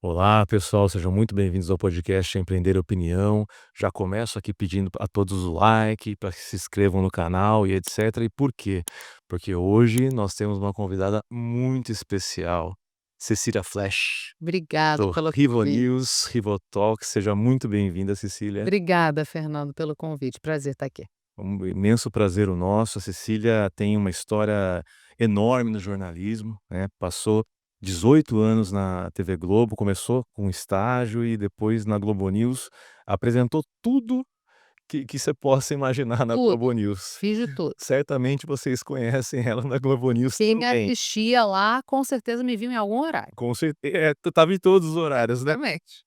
Olá, pessoal, sejam muito bem-vindos ao podcast Empreender Opinião. Já começo aqui pedindo a todos o like, para que se inscrevam no canal e etc. E por quê? Porque hoje nós temos uma convidada muito especial, Cecília Flash, Obrigado do pelo Rivo convite. News, Rivo Talk. Seja muito bem-vinda, Cecília. Obrigada, Fernando, pelo convite. Prazer estar aqui. Um imenso prazer o nosso. A Cecília tem uma história enorme no jornalismo, né? Passou 18 anos na TV Globo, começou com estágio e depois na Globo News, apresentou tudo que você possa imaginar na Tudo, Globo News. fiz de tudo. Certamente vocês conhecem ela na Globo News Quem me também. assistia lá, com certeza me viu em algum horário. Com certeza, estava em todos os horários, né? Exatamente.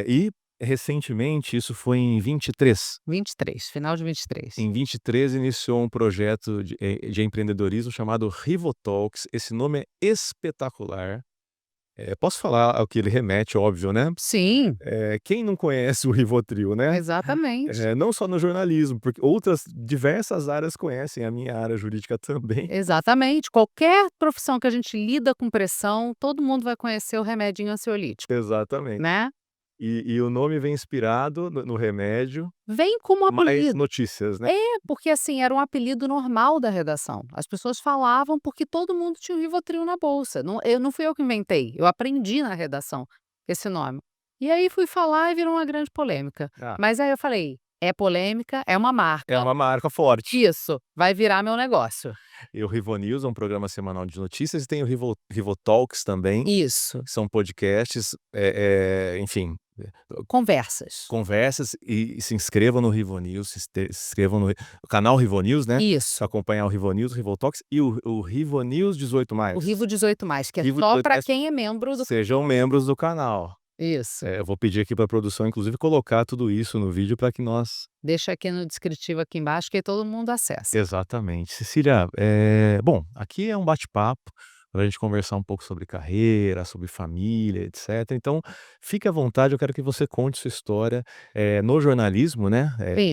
E recentemente, isso foi em 23. 23, final de 23. Em 23 iniciou um projeto de empreendedorismo chamado Rivotalks. Esse nome é espetacular. Posso falar ao que ele remete, óbvio, né? Sim, Quem não conhece o Rivotril, né? exatamente. Não só no jornalismo, porque outras diversas áreas conhecem, a minha área jurídica também. Exatamente. Qualquer profissão que a gente lida com pressão, todo mundo vai conhecer o remedinho ansiolítico, Exatamente. né? E o nome vem inspirado no remédio, Vem como mais apelido. notícias, né? É, porque assim, era um apelido normal da redação. As pessoas falavam porque todo mundo tinha o Rivotril na bolsa. Não fui eu que inventei, eu aprendi na redação esse nome. E aí fui falar e virou uma grande polêmica. Ah, Mas aí eu falei: "É polêmica, é uma é marca, uma marca forte. isso, vai virar meu negócio". E o Rivo News é um programa semanal de notícias e tem o Rivo Talks também. Isso, São podcasts, enfim, conversas. conversas e se inscrevam no Rivo News, se inscrevam no canal Rivo News, né, Isso, pra acompanhar o Rivo News, o Rivo Talks e o Rivo News 18 o mais. Rivo 18+, que é Rivo só 18 para mais, quem é membro do. sejam membros do canal. Isso. Eu vou pedir aqui pra produção, inclusive, colocar tudo isso no vídeo para que nós. Deixa aqui no descritivo aqui embaixo que aí todo mundo acessa. Exatamente. Cecília, bom, aqui é um bate-papo para a gente conversar um pouco sobre carreira, sobre família, etc. Então, fique à vontade, eu quero que você conte sua história, no jornalismo, né,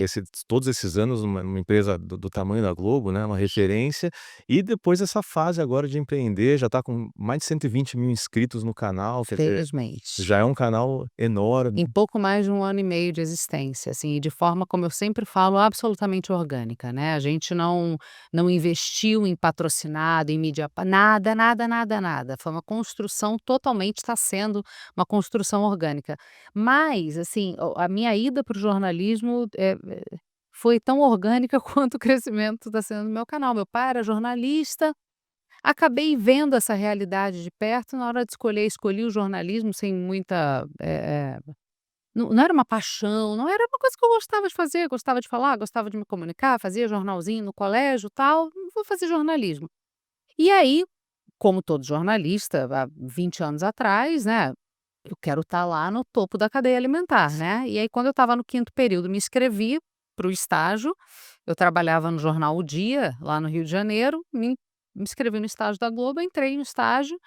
Sim. todos esses anos numa empresa do tamanho da Globo, né, uma referência, e depois essa fase agora de empreender, já está com mais de 120 mil inscritos no canal, quer dizer, Felizmente. já é um canal enorme. Em pouco mais de 1 ano e meio de existência, assim, e de forma, como eu sempre falo, absolutamente orgânica, né, a gente não investiu em patrocinado, em mídia pa nada, nada, nada, nada, foi uma construção totalmente está sendo uma construção orgânica. Mas, assim, a minha ida para o jornalismo, foi tão orgânica quanto o crescimento está sendo no meu canal. Meu pai era jornalista, acabei vendo essa realidade de perto, na hora de escolher, escolhi o jornalismo sem muita, não era uma paixão, não era uma coisa que eu gostava de fazer, gostava de falar, gostava de me comunicar, fazia jornalzinho no colégio, tal, vou fazer jornalismo. E aí, como todo jornalista, há 20 anos atrás, né, eu quero estar lá no topo da cadeia alimentar, né. E aí quando eu estava no 5º período, me inscrevi para o estágio, eu trabalhava no jornal O Dia, lá no Rio de Janeiro, me inscrevi no estágio da Globo, entrei no estágio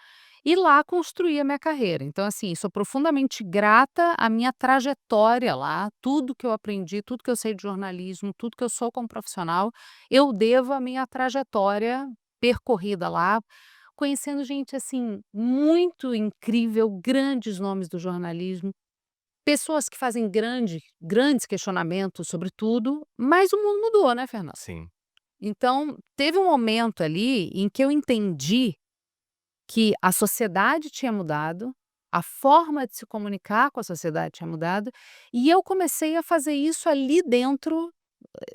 e lá construí a minha carreira. Então, assim, sou profundamente grata à minha trajetória lá, tudo que eu aprendi, tudo que eu sei de jornalismo, tudo que eu sou como profissional, eu devo à minha trajetória percorrida lá, conhecendo gente, assim, muito incrível, grandes nomes do jornalismo, pessoas que fazem grandes questionamentos sobre tudo, mas o mundo mudou, né, Fernando? Sim. Então, teve um momento ali em que eu entendi que a sociedade tinha mudado, a forma de se comunicar com a sociedade tinha mudado, e eu comecei a fazer isso ali dentro,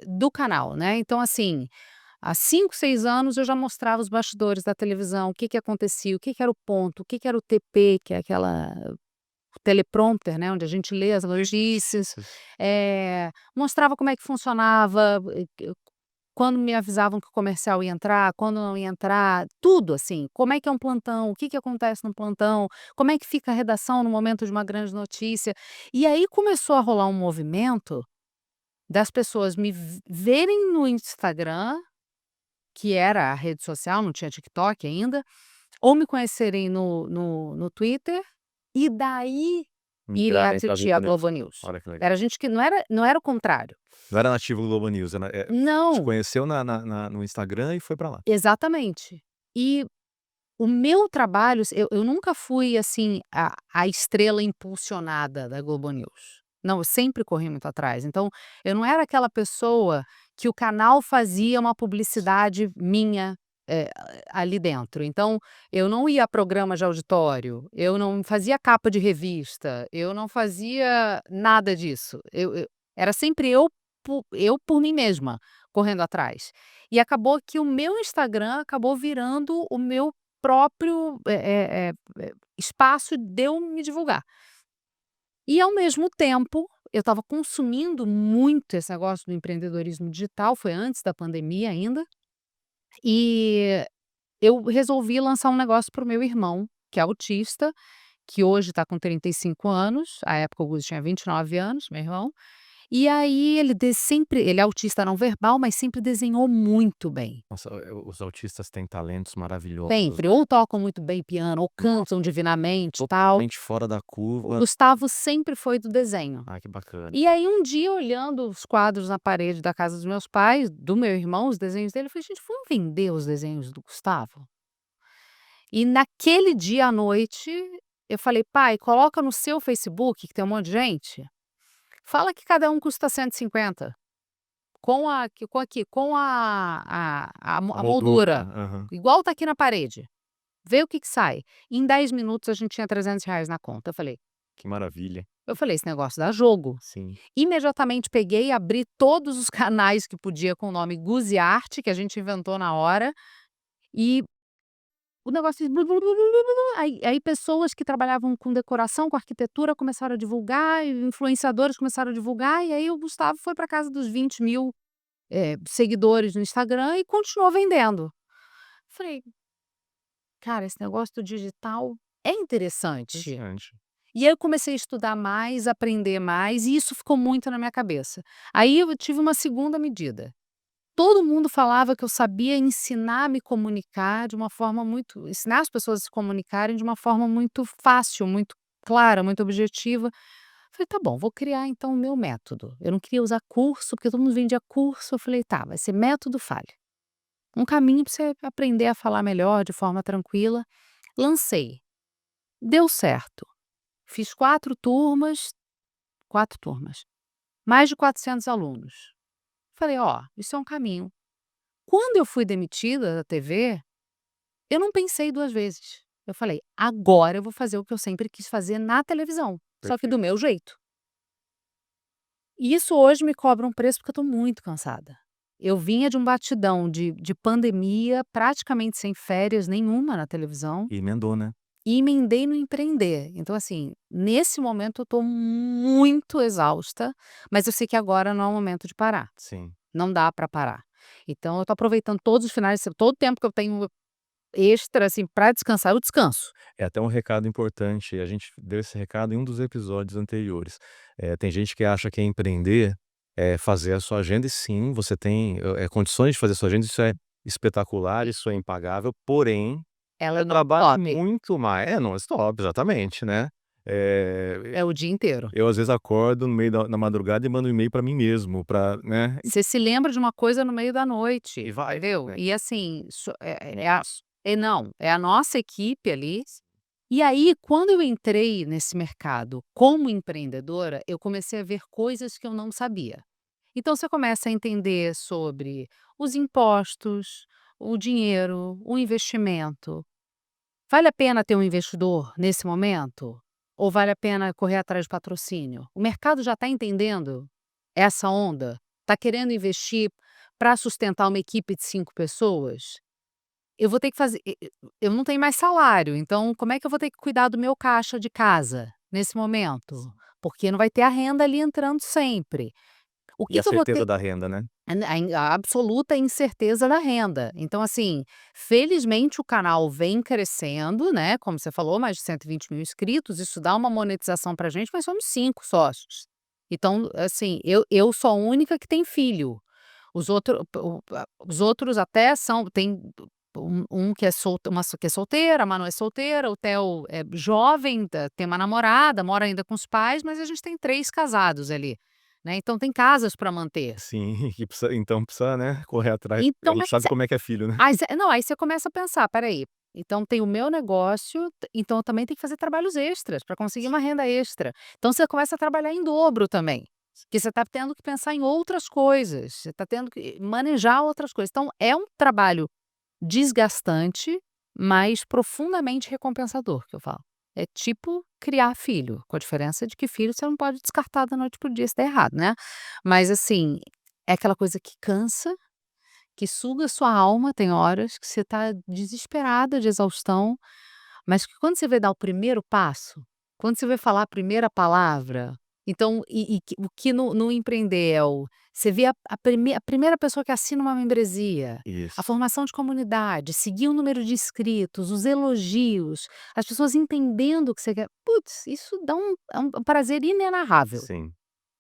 do canal, né. Então, assim, há 5, 6 anos eu já mostrava os bastidores da televisão, o que que acontecia, o que que era o ponto, o que que era o TP, que é aquela teleprompter, né, onde a gente lê as notícias, mostrava como é que funcionava, quando me avisavam que o comercial ia entrar, quando não ia entrar, tudo assim, como é que é um plantão, o que que acontece no plantão, como é que fica a redação no momento de uma grande notícia. E aí começou a rolar um movimento das pessoas me verem no Instagram, que era a rede social, não tinha TikTok ainda, ou me conhecerem no Twitter, e daí irem Migrarem pra assistir a Globo News. Globo News. Olha que legal. Era gente que não era o contrário. Não era nativo do Globo News, te Não, conheceu no Instagram e foi pra lá. exatamente. E o meu trabalho, eu nunca fui, assim, a estrela impulsionada da Globo News. Não, eu sempre corri muito atrás. Então, eu não era aquela pessoa que o canal fazia uma publicidade minha, eh, ali dentro. Então, eu não ia a programa de auditório, eu não fazia capa de revista, eu não fazia nada disso. Eu era sempre eu por mim mesma, correndo atrás. E acabou que o meu Instagram acabou virando o meu próprio, espaço de eu me divulgar. E ao mesmo tempo, eu estava consumindo muito esse negócio do empreendedorismo digital, foi antes da pandemia ainda, e eu resolvi lançar um negócio para o meu irmão, que é autista, que hoje está com 35 anos, à época o Guzo tinha 29 anos, meu irmão, e aí ele é autista não verbal, mas sempre desenhou muito bem. Nossa, os autistas têm talentos maravilhosos, Sempre, ou tocam muito bem piano, ou cantam divinamente, tal. totalmente fora da O curva. Gustavo sempre foi do desenho. Ah, que bacana. E aí um dia olhando os quadros na parede da casa dos meus pais, do meu irmão, os desenhos dele, eu falei: "Gente, vamos vender os desenhos do Gustavo?". E naquele dia à noite, eu falei: "Pai, coloca no seu Facebook, que tem um monte de gente, fala que cada um custa 150, com A a moldura. moldura, Aham. igual tá aqui na parede. Vê o que que sai". Em 10 minutos a gente tinha R$ 300 na conta. Que maravilha. Eu falei: "Esse negócio dá jogo". Sim. Imediatamente peguei e abri todos os canais que podia com o nome Guziarte, que a gente inventou na hora, e o negócio fez blu blu blu blu blu blu, aí pessoas que trabalhavam com decoração, com arquitetura começaram a divulgar, e influenciadores começaram a divulgar, e aí o Gustavo foi para casa dos 20.000, seguidores no Instagram e continuou vendendo. Falei: "Cara, esse negócio do digital é interessante". Interessante. E aí eu comecei a estudar mais, aprender mais, e isso ficou muito na minha cabeça. Aí eu tive uma segunda medida. Todo mundo falava que eu sabia ensinar a me comunicar de uma forma muito ensinar as pessoas a se comunicarem de uma forma muito fácil, muito clara, muito objetiva. Falei: "Tá bom, vou criar então o meu método". Eu não queria usar curso, porque todo mundo vendia curso, eu falei: "Tá, vai ser método falha. Um caminho para você aprender a falar melhor de forma tranquila". Lancei, deu certo. Fiz 4 turmas, mais de 400 alunos. Falei: "Ó, isso é um caminho". Quando eu fui demitida da TV, eu não pensei 2 vezes. Eu falei: "Agora eu vou fazer o que eu sempre quis fazer na televisão, só que do Perfeito. meu jeito". E isso hoje me cobra um preço, porque eu estou muito cansada. Eu vinha de um batidão de pandemia, praticamente sem férias nenhuma na televisão, E emendou, né? e emendei no empreender. Então, assim, nesse momento eu estou muito exausta, mas eu sei que agora não é o momento de parar. Sim. Não dá para parar. Então eu estou aproveitando todos os finais de todo o tempo que eu tenho extra, assim, para descansar, eu descanso. É até um recado importante, a gente deu esse recado em um dos episódios anteriores. Tem gente que acha que empreender é fazer a sua agenda e sim, você tem, condições de fazer a sua agenda, isso é espetacular, isso é impagável, porém, Ela é não trabalho stop, muito mais non-stop, exatamente, né. Eh, é o dia inteiro. eu às vezes acordo no meio da madrugada e mando um e-mail para mim mesmo, para, né, Você se lembra de uma coisa no meio da e noite, vai, entendeu? né. E assim, não, é a nossa equipe ali. E aí, quando eu entrei nesse mercado como empreendedora, eu comecei a ver coisas que eu não sabia. Então você começa a entender sobre os impostos, o dinheiro, o investimento. Vale a pena ter um investidor nesse momento? Ou vale a pena correr atrás de patrocínio? O mercado já está entendendo essa onda? Está querendo investir para sustentar uma equipe de 5 pessoas? Eu vou ter que fazer eu não tenho mais salário, então como é que eu vou ter que cuidar do meu caixa de casa nesse momento? Porque não vai ter a renda ali entrando sempre. O E que a que eu vou certeza ter da renda, né. a absoluta incerteza da renda. Então, assim, felizmente o canal vem crescendo, né, como você falou, mais de 120.000 inscritos, isso dá uma monetização pra gente, mas somos 5 sócios. Então, assim, eu sou a única que tem filho. Os outros até são tem um que é que é solteira, a Manu é solteira, o Theo é jovem, tem uma namorada, mora ainda com os pais, mas a gente tem 3 casados ali, né, então tem casas para manter. Sim, que precisa, então precisa, né, correr atrás, a Então, gente mas sabe como é que é filho, né. aí você não, aí você começa a pensar: "Espera aí, Então tem o meu negócio, então eu também tenho que fazer trabalhos extras para conseguir uma renda extra. Então você começa a trabalhar em dobro também, porque você está tendo que pensar em outras coisas, você está tendo que manejar outras coisas. Então é um trabalho desgastante, mas profundamente recompensador, que eu falo. É tipo criar filho, com a diferença de que filho você não pode descartar da noite para o dia se der errado, né. Mas assim, é aquela coisa que cansa, que suga sua alma, tem horas que você está desesperada de exaustão, mas que quando você vai dar o primeiro passo, quando você vai falar a primeira palavra, então o que no empreender é o você vê a primeira pessoa que assina uma membresia, a Isso. formação de comunidade, seguir o número de inscritos, os elogios, as pessoas entendendo o que você quer. Putz, isso dá um prazer inenarrável. Sim.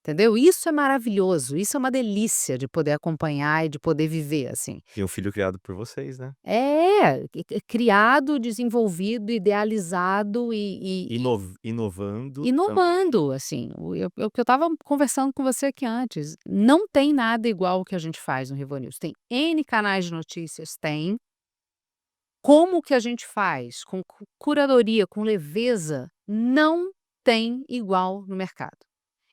Entendeu? Isso é maravilhoso, isso é uma delícia de poder acompanhar e de poder viver, assim. E um filho criado por vocês, né. É, criado, desenvolvido, idealizado Inovando inovando, assim, o que eu estava conversando com você aqui antes, não tem nada igual o que a gente faz no Rivo News. Tem N canais de notícias, tem. Como que a gente faz, com curadoria, com leveza, não tem igual no mercado.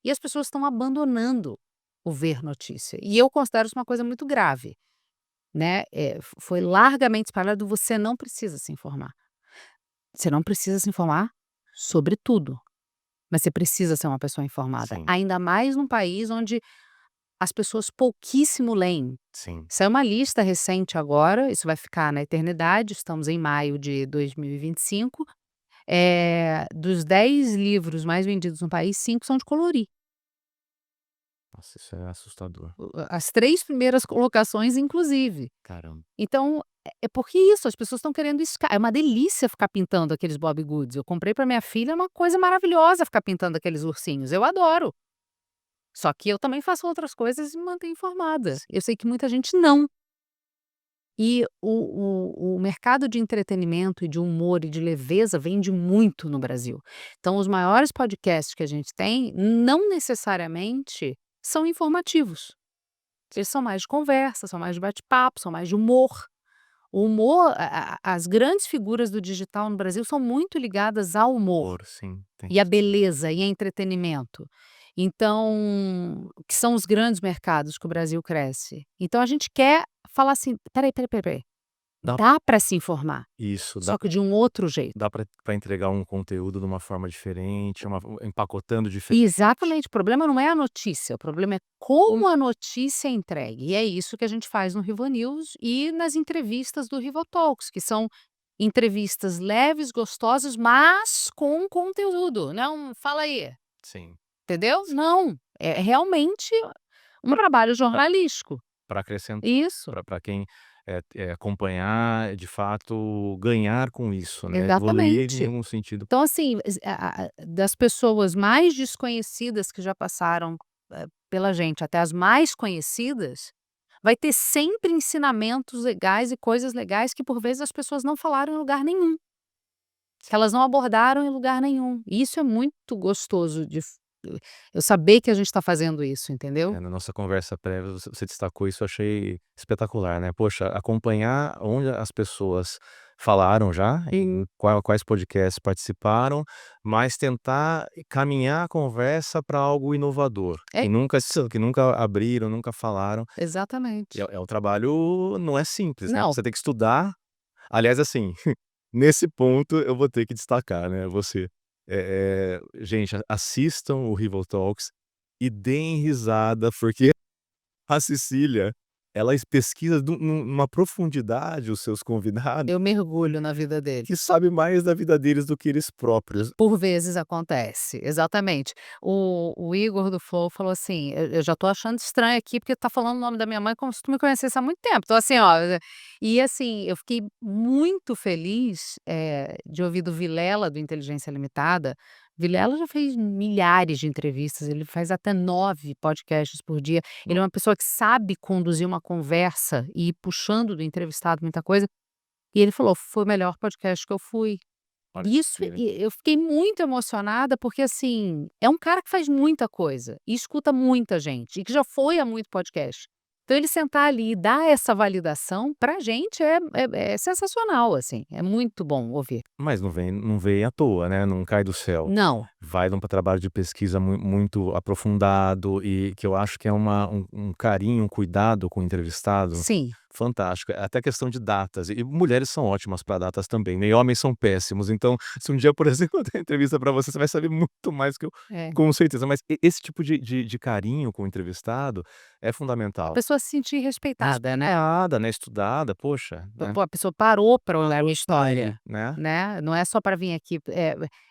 E as pessoas estão abandonando o ver notícia, e eu considero isso uma coisa muito grave, né, foi largamente espalhado, você não precisa se informar. Você não precisa se informar sobre tudo, mas você precisa ser uma pessoa informada, sim, ainda mais num país onde as pessoas pouquíssimo leem. sim. Saiu uma lista recente agora, isso vai ficar na eternidade, estamos em maio de 2025, dos 10 livros mais vendidos no país, 5 são de colorir. Nossa, isso é assustador. As 3 primeiras colocações inclusive. Caramba. Então, é porque isso, as pessoas estão querendo é uma delícia ficar pintando aqueles Bob Goods, eu comprei para minha filha, é uma coisa maravilhosa ficar pintando aqueles ursinhos, eu adoro. Só que eu também faço outras coisas e me mantenho informada. Sim. Eu sei que muita gente não. E o mercado de entretenimento e de humor e de leveza vende muito no Brasil. Então os maiores podcasts que a gente tem, não necessariamente são informativos. Eles são mais de conversa, são mais de bate-papo, são mais de humor. O humor, as grandes figuras do digital no Brasil são muito ligadas ao humor, Ouro, sim, tem. e à beleza, e a entretenimento. Então, que são os grandes mercados que o Brasil cresce. Então a gente quer falar assim: "Espera aí, Dá dá para se informar, isso, só que de um outro jeito". dá pra entregar um conteúdo de uma forma diferente, empacotando diferente. Exatamente, o problema não é a notícia, o problema é como a notícia é entregue, e é isso que a gente faz no Rivo News e nas entrevistas do Rivo Talks, que são entrevistas leves, gostosas, mas com conteúdo, não "fala aí", Sim. entendeu? Não, é realmente um trabalho jornalístico. Para acrescentar, Isso, para quem, acompanhar, de fato, ganhar com isso, né, evoluir em exatamente. um sentido. Então assim, das pessoas mais desconhecidas que já passaram, pela gente, até as mais conhecidas, vai ter sempre ensinamentos legais e coisas legais que por vezes as pessoas não falaram em lugar nenhum, que elas não abordaram em lugar nenhum. E isso é muito gostoso de eu saber que a gente está fazendo isso, entendeu? Na nossa conversa prévia você destacou isso, eu achei espetacular, né. Poxa, acompanhar onde as pessoas falaram já, em quais podcasts participaram, mas tentar caminhar a conversa para algo inovador, É, que nunca abriram, nunca falaram. E exatamente. é um trabalho, não é simples, né, Não, você tem que estudar. Aliás, assim, nesse ponto eu vou ter que destacar, né, você. Gente, assistam o Rival Talks e deem risada, porque a Cecília, ela pesquisa numa profundidade os seus convidados, eu mergulho na vida deles. que sabe mais da vida deles do que eles próprios. Por vezes acontece, exatamente. O Igor do Flow falou assim: "Eu já tô achando estranho aqui, porque tá falando o nome da minha mãe como se tu me conhecesse há muito tempo". Então assim, ó, e assim, eu fiquei muito feliz, de ouvir do Vilela, do Inteligência Limitada. Vilela já fez milhares de entrevistas, ele faz até 9 podcasts por dia. Ele é uma pessoa que sabe conduzir uma conversa e ir puxando do entrevistado muita coisa, e ele falou: "Foi o melhor podcast que eu fui". Olha que Isso, incrível, hein. e eu fiquei muito emocionada, porque, assim, é um cara que faz muita coisa e escuta muita gente, e que já foi a muito podcast. Então ele sentar ali e dar essa validação pra gente é sensacional, assim, é muito bom ouvir. Mas não vem à toa, né, não cai do céu. Não, Vai de um trabalho de pesquisa muito aprofundado e que eu acho que é um carinho, um cuidado com o entrevistado sim, fantástico. Até questão de datas, e mulheres são ótimas para datas também, né, e homens são péssimos. Então, se um dia, por exemplo, eu der entrevista para você, você vai saber muito mais que eu, é. com certeza. Mas esse tipo de carinho com o entrevistado é A fundamental. pessoa se sentir respeitada, né. Respeitada, né, estudada, poxa, né, Pô, a pessoa parou para olhar a minha aí, história, né. né, não é só para vir aqui,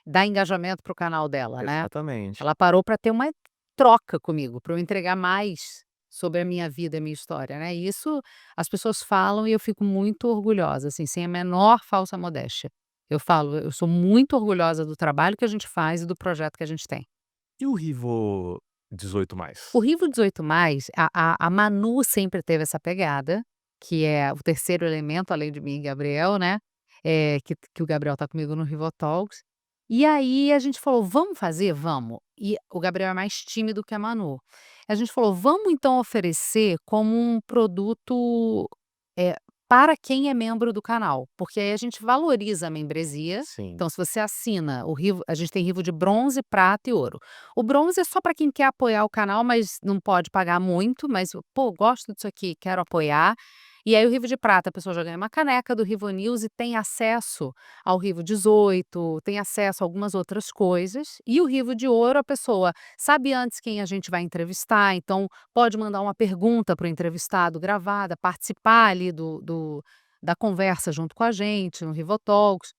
dar engajamento para o canal dela, né. Exatamente. Ela parou para ter uma troca comigo, para eu entregar mais sobre a minha vida, a minha história, né, e isso as pessoas falam e eu fico muito orgulhosa, assim, sem a menor falsa modéstia. Eu falo: "Eu sou muito orgulhosa do trabalho que a gente faz e do projeto que a gente tem". E o Rivo 18 O mais? Rivo 18+, a Manu sempre teve essa pegada, que é o terceiro elemento, além de mim e Gabriel, né, que o Gabriel tá comigo no Rivotalks. E aí a gente falou: "Vamos fazer? Vamos". E o Gabriel é mais tímido que a Manu. A gente falou: "Vamos então oferecer como um produto, eh, para quem é membro do canal", porque aí a gente valoriza a membresia. Sim. Então se você assina o Rivo, a gente tem Rivo de bronze, prata e ouro. O bronze é só para quem quer apoiar o canal, mas não pode pagar muito, mas, pô, gosto disso aqui, quero apoiar. E aí o Rivo de Prata, a pessoa já ganha uma caneca do Rivo News e tem acesso ao Rivo 18, tem acesso a algumas outras coisas. E o Rivo de Ouro, a pessoa sabe antes quem a gente vai entrevistar, então pode mandar uma pergunta para o entrevistado gravada, participar ali da conversa junto com a gente no Rivo Talks.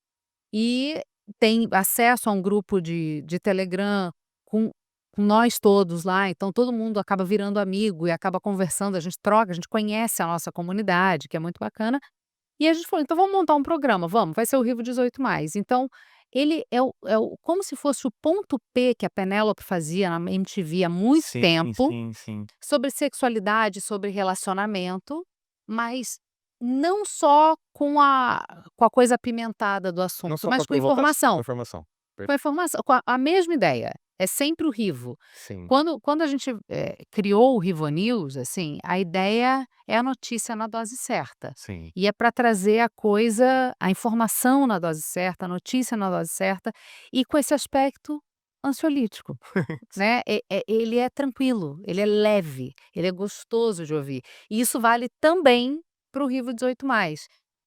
E tem acesso a um grupo de Telegram com com nós todos lá, então todo mundo acaba virando amigo e acaba conversando, a gente troca, a gente conhece a nossa comunidade, que é muito bacana. E a gente falou: "Então vamos montar um programa, vamos, vai ser o Rivo 18+". Então, ele é o como se fosse o ponto P que a Penélope fazia na MTV há muito Sim, tempo, sim, sim. sobre sexualidade, sobre relacionamento, mas não só com a coisa apimentada do Não assunto, só com mas a com provocação, com a informação, informação. com a informação, com a mesma ideia, é sempre o Rivo. Sim, Quando a gente, criou o Rivo News, assim, a ideia é a notícia na dose certa, sim. e é para trazer a informação na dose certa, a notícia na dose certa, e com esse aspecto ansiolítico. Né, ele é tranquilo, ele é leve, ele é gostoso de ouvir. E isso vale também para o Rivo 18+,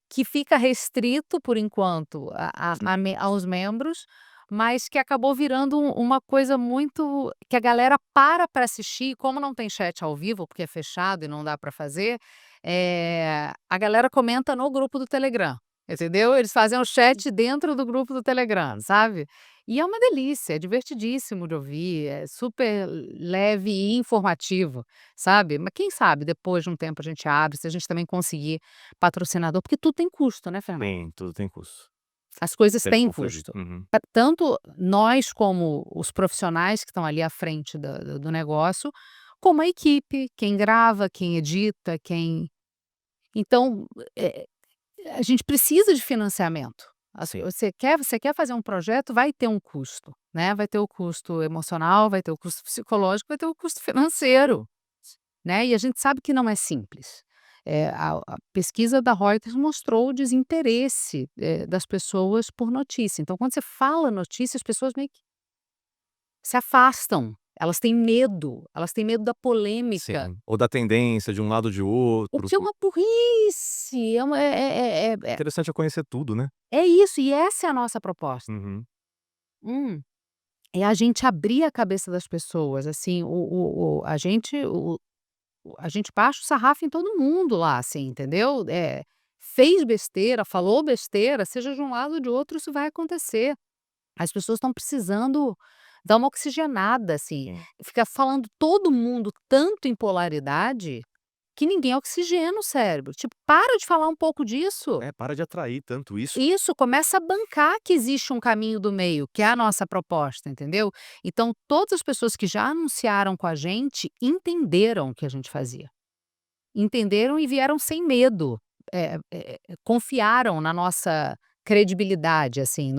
que fica restrito por enquanto aos membros, mas que acabou virando uma coisa muito que a galera para assistir, e como não tem chat ao vivo, porque é fechado e não dá para fazer, a galera comenta no grupo do Telegram, entendeu? Eles fazem o chat dentro do grupo do Telegram, sabe? E é uma delícia, é divertidíssimo de ouvir, é super leve e informativo, sabe. Mas quem sabe depois de um tempo a gente abre, se a gente também conseguir patrocinador, porque tudo tem custo, né, Fernando. Tem, tudo tem custo. As coisas Tem que têm conferir. custo. Uhum. Tanto nós como os profissionais que estão ali à frente do negócio, como a equipe, quem grava, quem edita, quem então, eh a gente precisa de financiamento. Sim. Você quer fazer um projeto, vai ter um custo, né, vai ter o custo emocional, vai ter o custo psicológico, vai ter o custo financeiro, né, e a gente sabe que não é simples. A pesquisa da Reuters mostrou o desinteresse, das pessoas por notícia. Então quando você fala notícia, as pessoas meio que se afastam, elas têm medo da polêmica, Sim. Ou da tendência de um lado ou de o outro. que é uma burrice, é uma Interessante é conhecer tudo, né. é isso, e essa é a nossa proposta. Uhum. Hum. É a gente abrir a cabeça das pessoas, assim, a gente baixa o sarrafo em todo mundo lá, assim, entendeu? Fez besteira, falou besteira, seja de um lado ou de outro, isso vai acontecer. As pessoas estão precisando dar uma oxigenada, assim, Sim. ficar falando todo mundo tanto em polaridade, que ninguém oxigena o cérebro. Tipo, para de falar um pouco disso. É, para de atrair tanto isso. Isso, começa a bancar que existe um caminho do meio, que é a nossa proposta, entendeu? Então, todas as pessoas que já anunciaram com a gente entenderam o que a gente fazia. Entenderam e vieram sem medo, confiaram na nossa credibilidade, assim,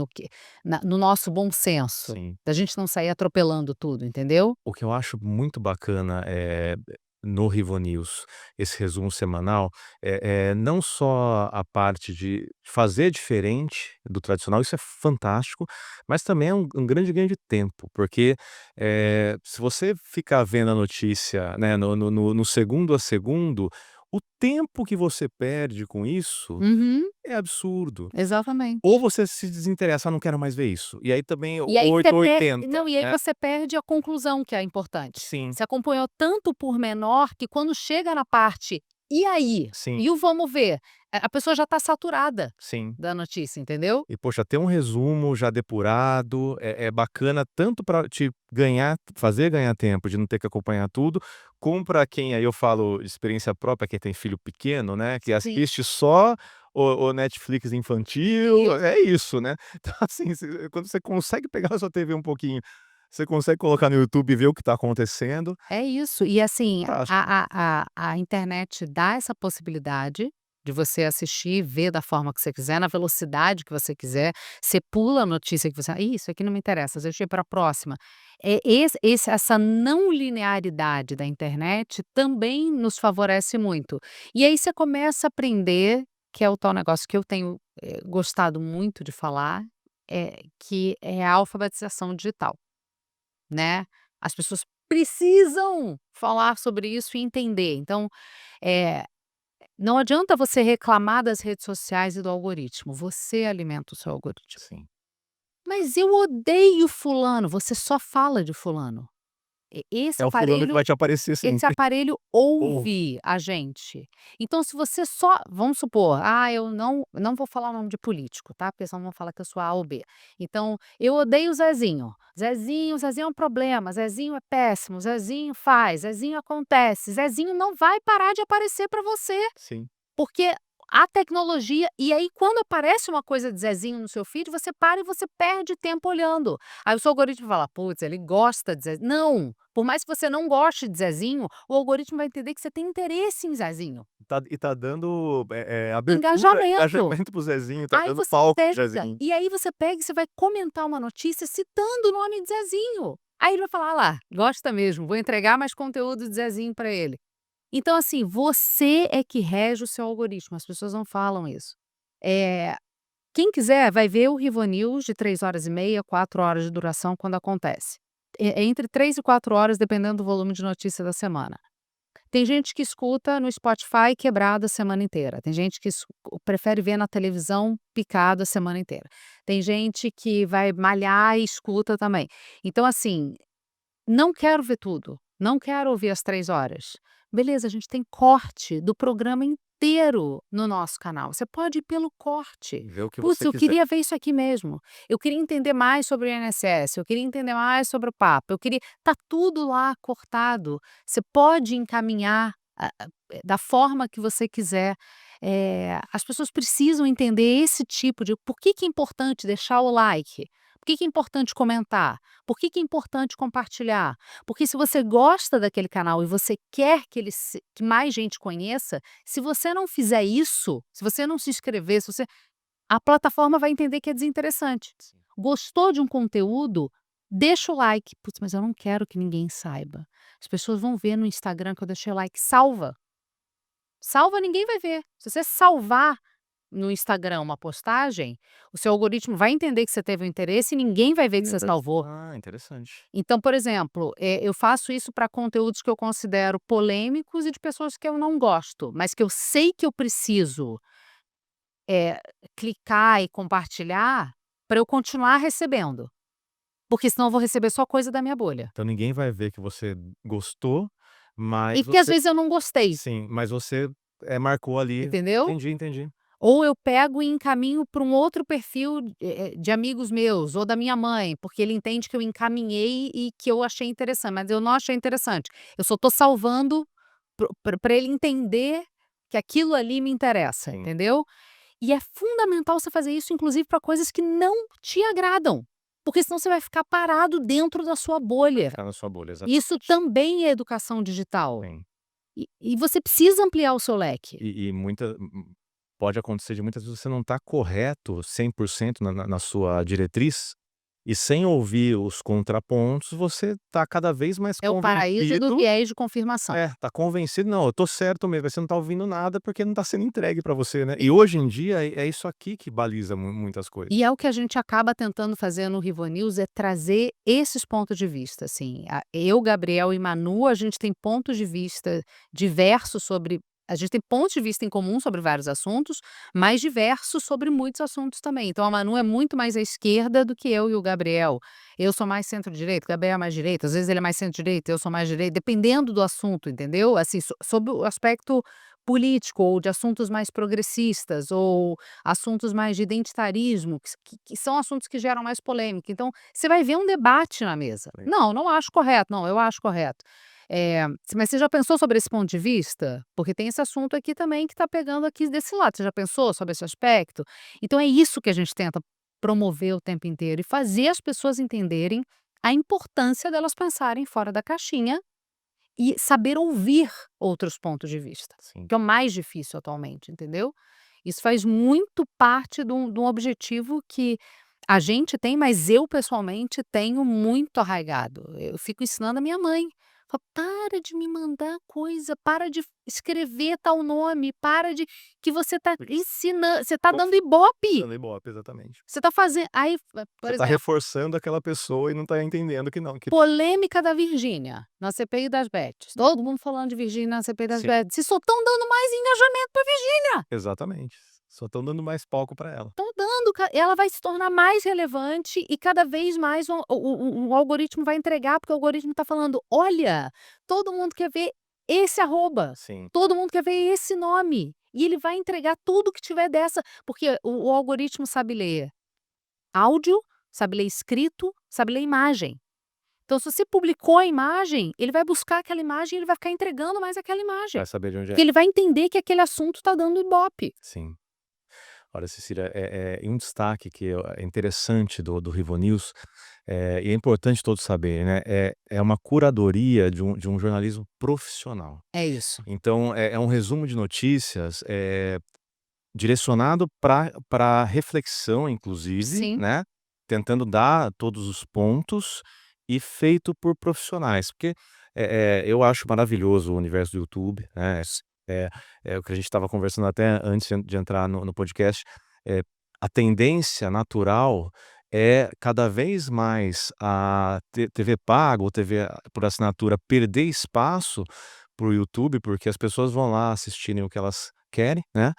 no nosso bom senso, Sim. da gente não sair atropelando tudo, entendeu? O que eu acho muito bacana, no Rivonews, esse resumo semanal, não só a parte de fazer diferente do tradicional, isso é fantástico, mas também é um grande ganho de tempo, porque, se você ficar vendo a notícia, né, no segundo a segundo, o tempo que você perde com isso Uhum, é absurdo. Ou exatamente. você se desinteressa: "Ah, não quero mais ver isso", e aí também E aí você 8 ou per 80, não, e aí né. você perde a conclusão, que é importante. Sim, Você acompanhou tanto o pormenor que quando chega na parte "e aí?", sim, e o "vamos ver", a pessoa já está saturada sim. da notícia, entendeu? E poxa, ter um resumo já depurado é bacana tanto para te fazer ganhar tempo de não ter que acompanhar tudo, como para quem aí eu falo de experiência própria, quem tem filho pequeno, né, que Sim. assiste só o Netflix infantil, Isso. é isso, né. Então assim, quando você consegue pegar a sua TV um pouquinho, você consegue colocar no YouTube e ver o que está acontecendo, É isso. E assim, fantástico. a internet dá essa possibilidade de você assistir, ver da forma que você quiser, na velocidade que você quiser. Você pula a notícia que você: "Ih, isso aqui não me interessa, deixa eu ir para a próxima". Essa não linearidade da internet também nos favorece muito. E aí você começa a aprender, que é o tal negócio que eu tenho, gostado muito de falar, que é a alfabetização digital. Né, as pessoas precisam falar sobre isso e entender. Então, eh, não adianta você reclamar das redes sociais e do algoritmo, você alimenta o seu algoritmo. Sim. "Mas eu odeio fulano", você só fala de fulano. Esse É o fulano que aparelho vai te aparecer esse sempre. aparelho Ou ouve a gente. Então se você só vamos supor, eu não vou falar o nome de político, tá, porque senão vão falar que eu sou A ou B. Então, eu odeio o Zezinho. Zezinho é um problema, Zezinho é péssimo, Zezinho faz, Zezinho acontece, Zezinho não vai parar de aparecer para você. sim. Porque a tecnologia e aí quando aparece uma coisa de Zezinho no seu feed, você para e você perde tempo olhando. Aí o seu algoritmo fala: "Putz, ele gosta de Zezinho". Não, por mais que você não goste de Zezinho, o algoritmo vai entender que você tem interesse em Zezinho. Tá dando, abertura, Engajamento. engajamento para o Zezinho, tá Aí dando você palco para o pega Zezinho. e aí você pega e você vai comentar uma notícia citando o nome de Zezinho. Aí ele vai falar: "Ah lá, gosta mesmo, vou entregar mais conteúdo de Zezinho para ele". Então, assim, você é que rege o seu algoritmo, as pessoas não falam isso. Eh, quem quiser vai ver o Rivonews de 3 horas e meia, 4 horas de duração quando acontece. É entre 3 e 4 horas, dependendo do volume de notícia da semana. Tem gente que escuta no Spotify quebrado a semana inteira, tem gente que prefere ver na televisão picado a semana inteira. Tem gente que vai malhar e escuta também. Então, assim, não quero ver tudo, não quero ouvir as 3 horas. Beleza, a gente tem corte do programa inteiro no nosso canal, você pode ir pelo corte. Vê o que "Putz, você eu quiser. queria ver isso aqui mesmo, eu queria entender mais sobre o INSS, eu queria entender mais sobre o Papa, eu queria", tá tudo lá cortado, você pode encaminhar da forma que você quiser. As pessoas precisam entender esse tipo de por que é importante deixar o like, por que é importante comentar, por que é importante compartilhar? Porque se você gosta daquele canal e você quer que mais gente conheça, se você não fizer isso, se você não se inscrever, se você a plataforma vai entender que é desinteressante. Sim. Gostou de um conteúdo? Deixa o like. "Putz, mas eu não quero que ninguém saiba. As pessoas vão ver no Instagram que eu deixei o like". Salva. Salva, ninguém vai ver. Se você salvar no Instagram uma postagem, o seu algoritmo vai entender que você teve um interesse e ninguém vai ver que você salvou. Interessante. Então, por exemplo, eu faço isso para conteúdos que eu considero polêmicos e de pessoas que eu não gosto, mas que eu sei que eu preciso, eh, clicar e compartilhar para eu continuar recebendo, porque senão eu vou receber só coisa da minha bolha. Então ninguém vai ver que você gostou, mas E que às você vezes eu não gostei, sim, mas você, marcou ali. entendeu? Entendi, entendi. Ou eu pego e encaminho para um outro perfil, de amigos meus ou da minha mãe, porque ele entende que eu encaminhei e que eu achei interessante, mas eu não achei interessante. Eu só estou salvando para ele entender que aquilo ali me interessa, Sim, entendeu? E é fundamental você fazer isso, inclusive para coisas que não te agradam, porque senão você vai ficar parado dentro da sua vai bolha. ficar na sua bolha, Isso exatamente. também é educação digital. Sim. E você precisa ampliar o seu leque. E pode acontecer de muitas vezes você não estar correto 100% na sua diretriz, E sem ouvir os contrapontos, você tá cada vez mais É o paraíso do convencido. viés de confirmação. Tá convencido: "Não, eu tô certo mesmo", mas você não tá ouvindo nada, porque não tá sendo entregue pra você, né. E hoje em dia é isso aqui que baliza muitas coisas. E é o que a gente acaba tentando fazer no Rivo News, é trazer esses pontos de vista, assim, eu, Gabriel e Manu, a gente tem pontos de vista diversos sobre a gente tem pontos de vista em comum sobre vários assuntos, mas diversos sobre muitos assuntos também. Então a Manu é muito mais à esquerda do que eu e o Gabriel. Eu sou mais centro-direita, o Gabriel é mais direita, às vezes ele é mais centro-direita, eu sou mais direita, dependendo do assunto, entendeu? Assim, sob o aspecto político ou de assuntos mais progressistas ou assuntos mais de identitarismo, que são assuntos que geram mais polêmica. Então, você vai ver um debate na mesa. Sim. "Não, não acho correto. Não, eu acho correto". Mas você já pensou sobre esse ponto de vista? Porque tem esse assunto aqui também que está pegando aqui desse lado. Você já pensou sobre esse aspecto? Então é isso que a gente tenta promover o tempo inteiro e fazer as pessoas entenderem a importância delas pensarem fora da caixinha e saber ouvir outros pontos de vista, Sim. que é o mais difícil atualmente, entendeu? Isso faz muito parte de um objetivo que a gente tem, mas eu pessoalmente tenho muito arraigado. Eu fico ensinando a minha mãe. Falo: "Para de me mandar coisa, para de escrever tal nome, para de que você está ensinando, você está dando ibope, Dando ibope, exatamente. você está fazendo". Aí, por Você tá exemplo, reforçando aquela pessoa e não tá entendendo que não, que polêmica da Virgínia, na CPI das Bets. Todo mundo falando de Virgínia na CPI das sim, Bets. E só estão dando mais engajamento pra Virgínia. exatamente. Só estão dando mais palco pra ela. Estão dando, ela vai se tornar mais relevante e cada vez mais o algoritmo vai entregar, porque o algoritmo está falando: "Olha, todo mundo quer ver esse arroba, Sim. todo mundo quer ver esse nome". E ele vai entregar tudo que tiver dessa, porque o algoritmo sabe ler áudio, sabe ler escrito, sabe ler imagem. Então, se você publicou a imagem, ele vai buscar aquela imagem e ele vai ficar entregando mais aquela Vai imagem. saber de onde é. Porque ele vai entender que aquele assunto está dando ibope. Sim. Olha, Cecília, e um destaque que é interessante do Rivo News, e é importante todos saberem, né, é uma curadoria de um jornalismo profissional. É isso. Então é um resumo de notícias, direcionado para reflexão inclusive, Sim, né, tentando dar todos os pontos e feito por profissionais, porque, eu acho maravilhoso o universo do YouTube, né, é é o que a gente estava conversando até antes de entrar no podcast, eh, a tendência natural é cada vez mais a TV paga ou TV por assinatura perder espaço para o YouTube, porque as pessoas vão lá assistirem o que elas querem, né.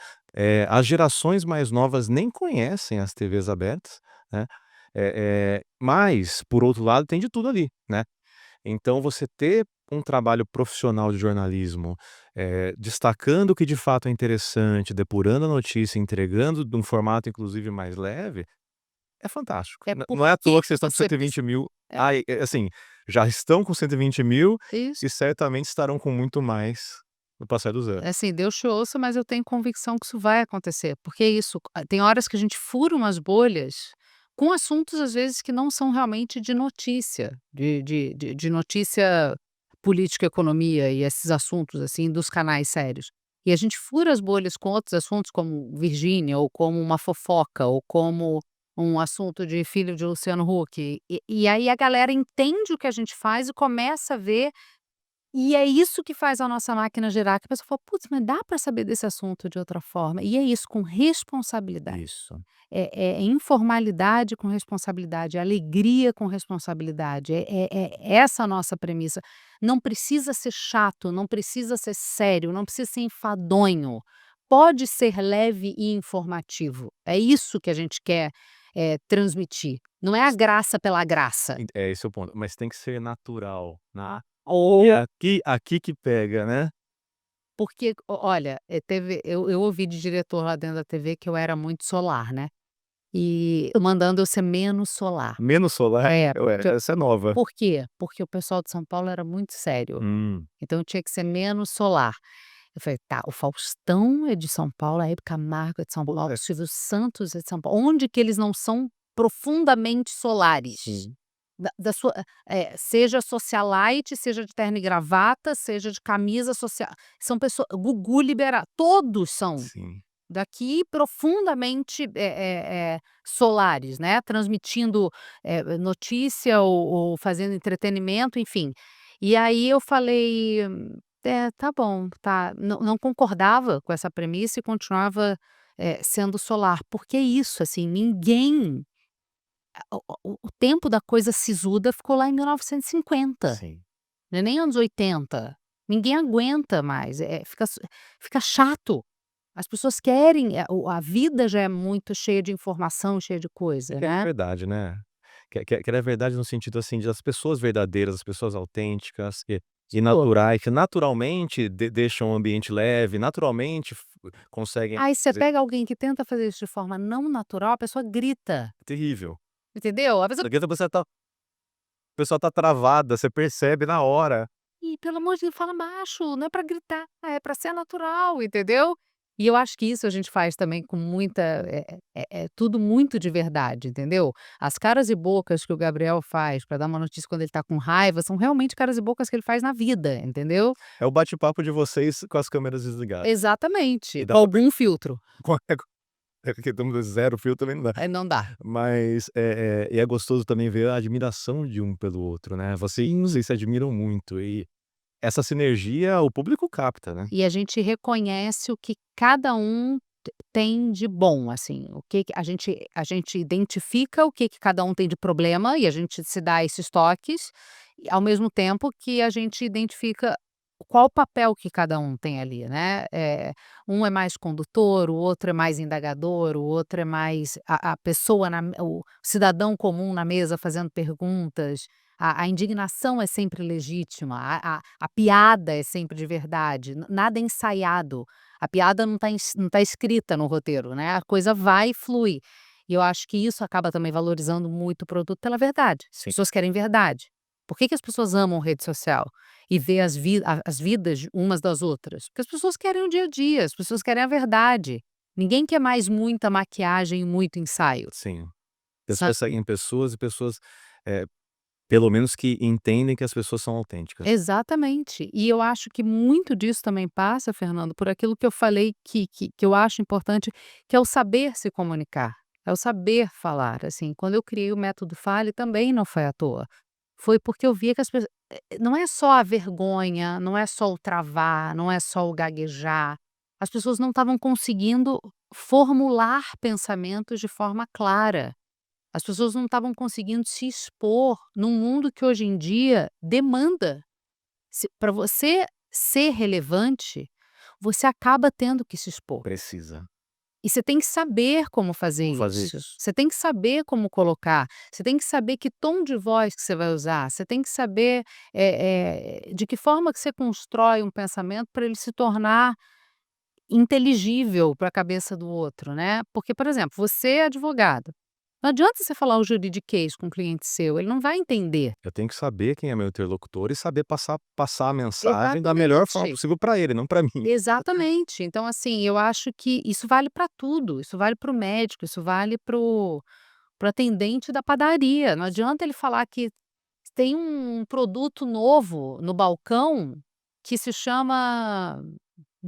As gerações mais novas nem conhecem as TVs abertas, né, mas, por outro lado, tem de tudo ali, né. Então você ter um trabalho profissional de jornalismo, destacando o que de fato é interessante, depurando a notícia, entregando de um formato inclusive mais leve, é fantástico. é Não é à toa porque que vocês estão com você 120.000. é Ai, assim, já estão com 120.000 isso. e certamente estarão com muito mais no passar dos anos. É assim, Deus te ouça, mas eu tenho convicção que isso vai acontecer, porque é isso, tem horas que a gente fura umas bolhas com assuntos, às vezes, que não são realmente de notícia, de notícia política, economia e esses assuntos, assim, dos canais sérios. E a gente fura as bolhas com outros assuntos, como Virgínia, ou como uma fofoca, ou como um assunto de filho de Luciano Huck. E aí a galera entende o que a gente faz e começa a ver, e é isso que faz a nossa máquina girar, que a pessoa fala: "Putz, mas dá para saber desse assunto de outra forma". E é isso, com responsabilidade. Isso. É informalidade com responsabilidade, é alegria com responsabilidade, é essa a nossa premissa. Não precisa ser chato, não precisa ser sério, não precisa ser enfadonho. Pode ser leve e informativo. É isso que a gente quer, transmitir. Não é a graça pela graça. É esse é o ponto, mas tem que ser natural, né. E Ou aqui que pega, né. porque, olha, teve eu ouvi de diretor lá dentro da TV que eu era muito solar, né, e mandando eu ser menos solar. Menos solar, ué, Porque essa é nova. por quê? Porque o pessoal de São Paulo era muito sério, Hum. então eu tinha que ser menos solar. Eu falei: "Tá, o Faustão é de São Paulo, a Hebe Camargo é de São Paulo, o Ué, Silvio Santos é de São Paulo, onde que eles não são profundamente solares?" sim, Da sua seja socialite, seja de terno e gravata, seja de camisa social, são pessoas Gugu Libera, todos são. sim. daqui profundamente, solares, né, transmitindo, notícia ou fazendo entretenimento, enfim. E aí eu falei: "É, tá bom, tá". Não concordava com essa premissa e continuava, sendo solar, porque é isso, assim, ninguém o tempo da coisa sisuda ficou lá em 1950, Sim. não é nem anos 80. Ninguém aguenta mais, fica chato. As pessoas querem, a vida já é muito cheia de informação, cheia de coisa, Que é né. verdade, né. Que é verdade no sentido, assim, de as pessoas verdadeiras, as pessoas autênticas e Pô, naturais, que naturalmente deixam o ambiente leve, naturalmente conseguem aí você fazer pega alguém que tenta fazer isso de forma não natural, a pessoa grita, terrível. entendeu? A pessoa: Daqui a você tá a pessoa tá travada, você percebe na hora. "Ih, pelo amor de Deus, fala baixo, não é pra gritar, é pra ser natural", entendeu? E eu acho que isso a gente faz também com muita tudo muito de verdade, entendeu? As caras e bocas que o Gabriel faz pra dar uma notícia quando ele tá com raiva, são realmente caras e bocas que ele faz na vida, entendeu? É o bate-papo de vocês com as câmeras desligadas. Exatamente, E dá com pra algum filtro. é porque estamos 0 fio também não dá. Aí não dá. Mas, e é gostoso também ver a admiração de um pelo outro, né. Sim. Vocês se admiram muito e essa sinergia o público capta, né. E a gente reconhece o que cada um tem de bom, assim, o que que a gente identifica o que que cada um tem de problema e a gente se dá esses toques, e ao mesmo tempo que a gente identifica qual o papel que cada um tem ali, né, um é mais condutor, o outro é mais indagador, o outro é mais a pessoa o cidadão comum na mesa fazendo perguntas, a indignação é sempre legítima, a piada é sempre de verdade, nada é ensaiado. A piada não tá escrita no roteiro, né, a coisa vai e flui. E eu acho que isso acaba também valorizando muito o produto pela verdade. As Sim. pessoas querem verdade. Por que que as pessoas amam rede social e ver as vidas umas das outras? Porque as pessoas querem o dia a dia, as pessoas querem a verdade. Ninguém quer mais muita maquiagem e muito ensaio. Sim. Sa Pessoas seguem pessoas e pessoas, eh, pelo menos que entendem que as pessoas são autênticas. Exatamente. E eu acho que muito disso também passa, Fernando, por aquilo que eu falei que eu acho importante, que é o saber se comunicar, é o saber falar, assim. Quando eu criei o método Fale também não foi à toa, foi porque eu via que as pessoas não é só a vergonha, não é só o travar, não é só o gaguejar, as pessoas não estavam conseguindo formular pensamentos de forma clara. As pessoas não estavam conseguindo se expor num mundo que hoje em dia demanda. Para você ser relevante, você acaba tendo que se expor. Precisa. E você tem que saber como fazer Como fazer isso. isso? Você tem que saber como colocar, você tem que saber que tom de voz que você vai usar, você tem que saber, de que forma que você constrói um pensamento para ele se tornar inteligível para a cabeça do outro, né. Porque, por exemplo, você é advogado, não adianta você falar o juridiquês com um cliente seu, ele não vai entender. Eu tenho que saber quem é meu interlocutor e saber passar a mensagem da melhor forma Exatamente. possível para ele, não para mim. Exatamente. Então, assim, eu acho que isso vale para tudo, isso vale para o médico, isso vale para o atendente da padaria, não adianta ele falar que tem um produto novo no balcão que se chama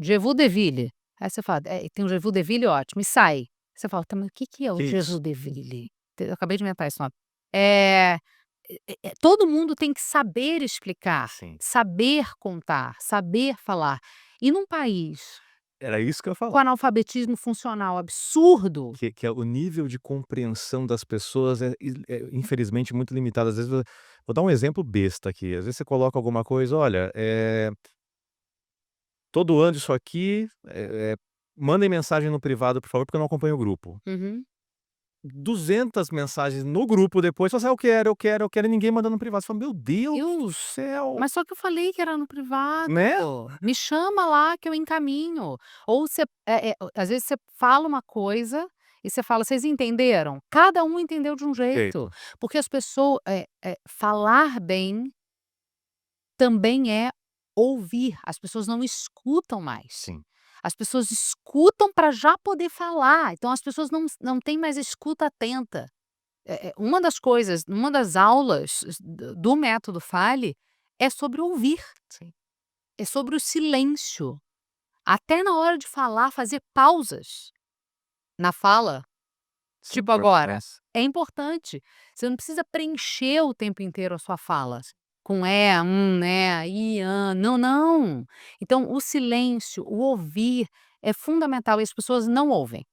Jevu Deville. Aí você fala: tem o Jevu Deville, ótimo", e sai. Você fala: "Tá, mas o que que é o Que Jevu isso? Deville?". Eu acabei de inventar esse nome. Eh, todo mundo tem que saber explicar, Sim, saber contar, saber falar. E num país era isso que eu ia com falar. analfabetismo funcional absurdo. Que é o nível de compreensão das pessoas é infelizmente muito limitado. Às vezes vou dar um exemplo besta aqui, às vezes você coloca alguma coisa: "Olha, todo ano isso aqui, mandem mensagem no privado por favor, porque eu não acompanho o grupo". Uhum. 200 mensagens no grupo depois, fala assim: "Ah, eu quero", e ninguém mandando no privado. Você fala: "Meu Deus do Deus, céu", mas só que eu falei que era no privado. né? Me chama lá que eu encaminho. Ou você às vezes você fala uma coisa e você fala: "Vocês entenderam?". Cada um entendeu de um jeito, Jeito. porque as pessoas falar bem também é ouvir, as pessoas não escutam mais. Sim. As pessoas escutam para já poder falar, então as pessoas não têm mais escuta atenta. Uma das aulas do método Fale é sobre ouvir, Sim. é sobre o silêncio. Até na hora de falar, fazer pausas na fala, Sim, tipo agora, nossa. é importante. Você não precisa preencher o tempo inteiro a sua fala com né, "e", não, não. Então o silêncio, o ouvir é fundamental e as pessoas não ouvem.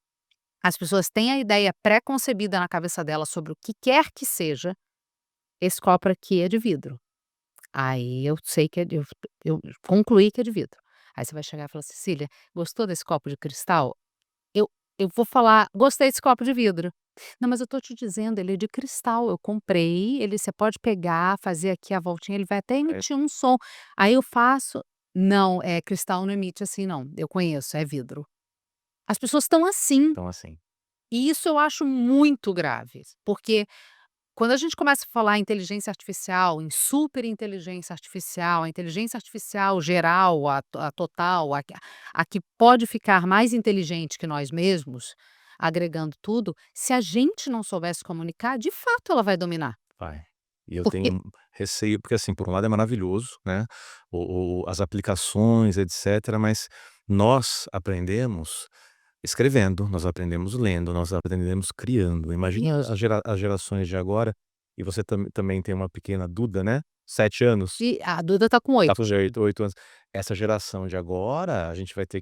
As pessoas têm a ideia pré-concebida na cabeça delas sobre o que quer que seja, esse copo aqui é de vidro. Aí eu sei que eu concluí que é de vidro. Aí você vai chegar e falar: "Cecília, gostou desse copo de cristal?" Eu eu vou falar: "Gostei desse copo de vidro". "Não, mas eu tô te dizendo, ele é de cristal, eu comprei, ele você pode pegar, fazer aqui a voltinha, ele vai até É, emitir um som". Aí eu faço: "Não, cristal não emite assim não, eu conheço, é vidro". As pessoas estão assim, então assim, e isso eu acho muito grave, porque quando a gente começa a falar em inteligência artificial, em superinteligência artificial, a inteligência artificial geral, a total, a que pode ficar mais inteligente que nós mesmos, agregando tudo, se a gente não souber se comunicar, de fato ela vai dominar. vai. E eu Porque tenho receio, porque assim, por um lado é maravilhoso, né, as aplicações, etcétera, mas nós aprendemos escrevendo, nós aprendemos lendo, nós aprendemos criando. Imagine isso. as gerações de agora, e você também tem uma pequena Duda, né, 7 anos, E a Duda tá com tá 8. com jeito, 8 anos. Essa geração de agora, a gente tem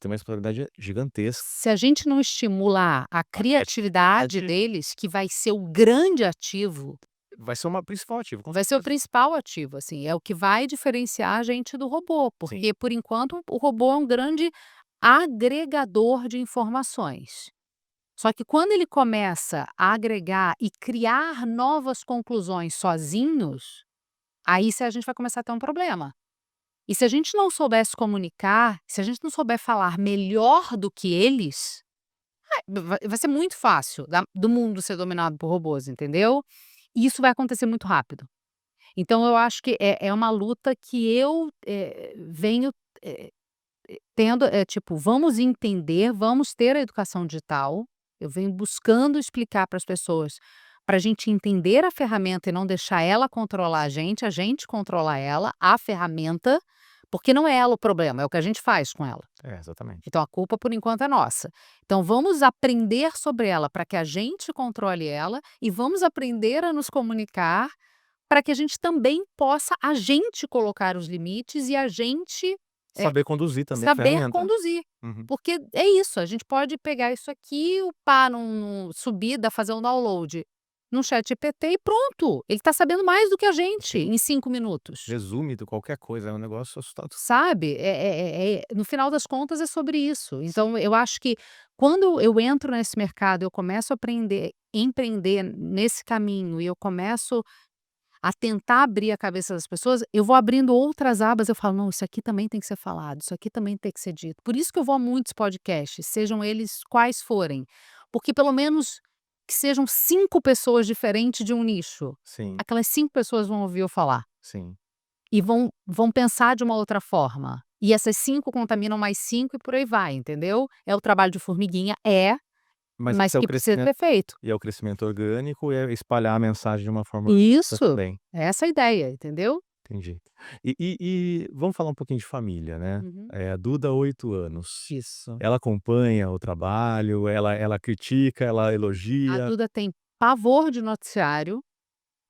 uma responsabilidade gigantesca. Se a gente não estimular a A criatividade criatividade deles, que vai ser o grande ativo. vai ser uma principal ativo, com Vai ser o certeza. principal ativo, assim, é o que vai diferenciar a gente do robô, Sim, porque por enquanto o robô é um grande agregador de informações. Só que quando ele começa a agregar e criar novas conclusões sozinhos, aí a gente vai começar a ter um problema. E se a gente não souber se comunicar, se a gente não souber falar melhor do que eles, vai ser muito fácil do mundo ser dominado por robôs, entendeu? E isso vai acontecer muito rápido. Então eu acho que é uma luta que eu, venho, eh tendo, tipo, vamos entender, vamos ter a educação digital. Eu venho buscando explicar para as pessoas, para a gente entender a ferramenta e não deixar ela controlar a gente controlar ela, a ferramenta, porque não é ela o problema, é o que a gente faz com ela. é, exatamente. Então a culpa por enquanto é nossa. Então vamos aprender sobre ela para que a gente controle ela e vamos aprender a nos comunicar para que a gente também possa a gente colocar os limites e a gente, eh, Saber conduzir também a saber ferramenta. conduzir. Uhum. Porque é isso, a gente pode pegar isso aqui, upar subida, fazer um download no ChatGPT e pronto, ele está sabendo mais do que a gente Sim, em 5 minutos. resume de qualquer coisa, é um negócio assustador. Sabe, no final das contas é sobre isso. Então eu acho que quando eu entro nesse mercado, eu começo a empreender nesse caminho e eu começo a tentar abrir a cabeça das pessoas, eu vou abrindo outras abas, eu falo: "Não, isso aqui também tem que ser falado, isso aqui também tem que ser dito". Por isso que eu vou a muitos podcasts, sejam eles quais forem, porque pelo menos que sejam 5 pessoas diferentes de um nicho, Sim, aquelas 5 pessoas vão ouvir eu falar. sim. E vão pensar de uma outra forma. E essas 5 contaminam mais 5 e por aí vai, entendeu? É o trabalho de formiguinha? É, Mas mas esse é o que precisa crescimento ser feito. e é o crescimento orgânico e é espalhar a mensagem de uma forma orgânica Isso, também. é essa a ideia, entendeu? Entendi. E vamos falar um pouquinho de família, né. Uhum. A Duda, 8 anos. Isso. Ela acompanha o trabalho, ela critica, ela A elogia, Duda tem pavor de noticiário,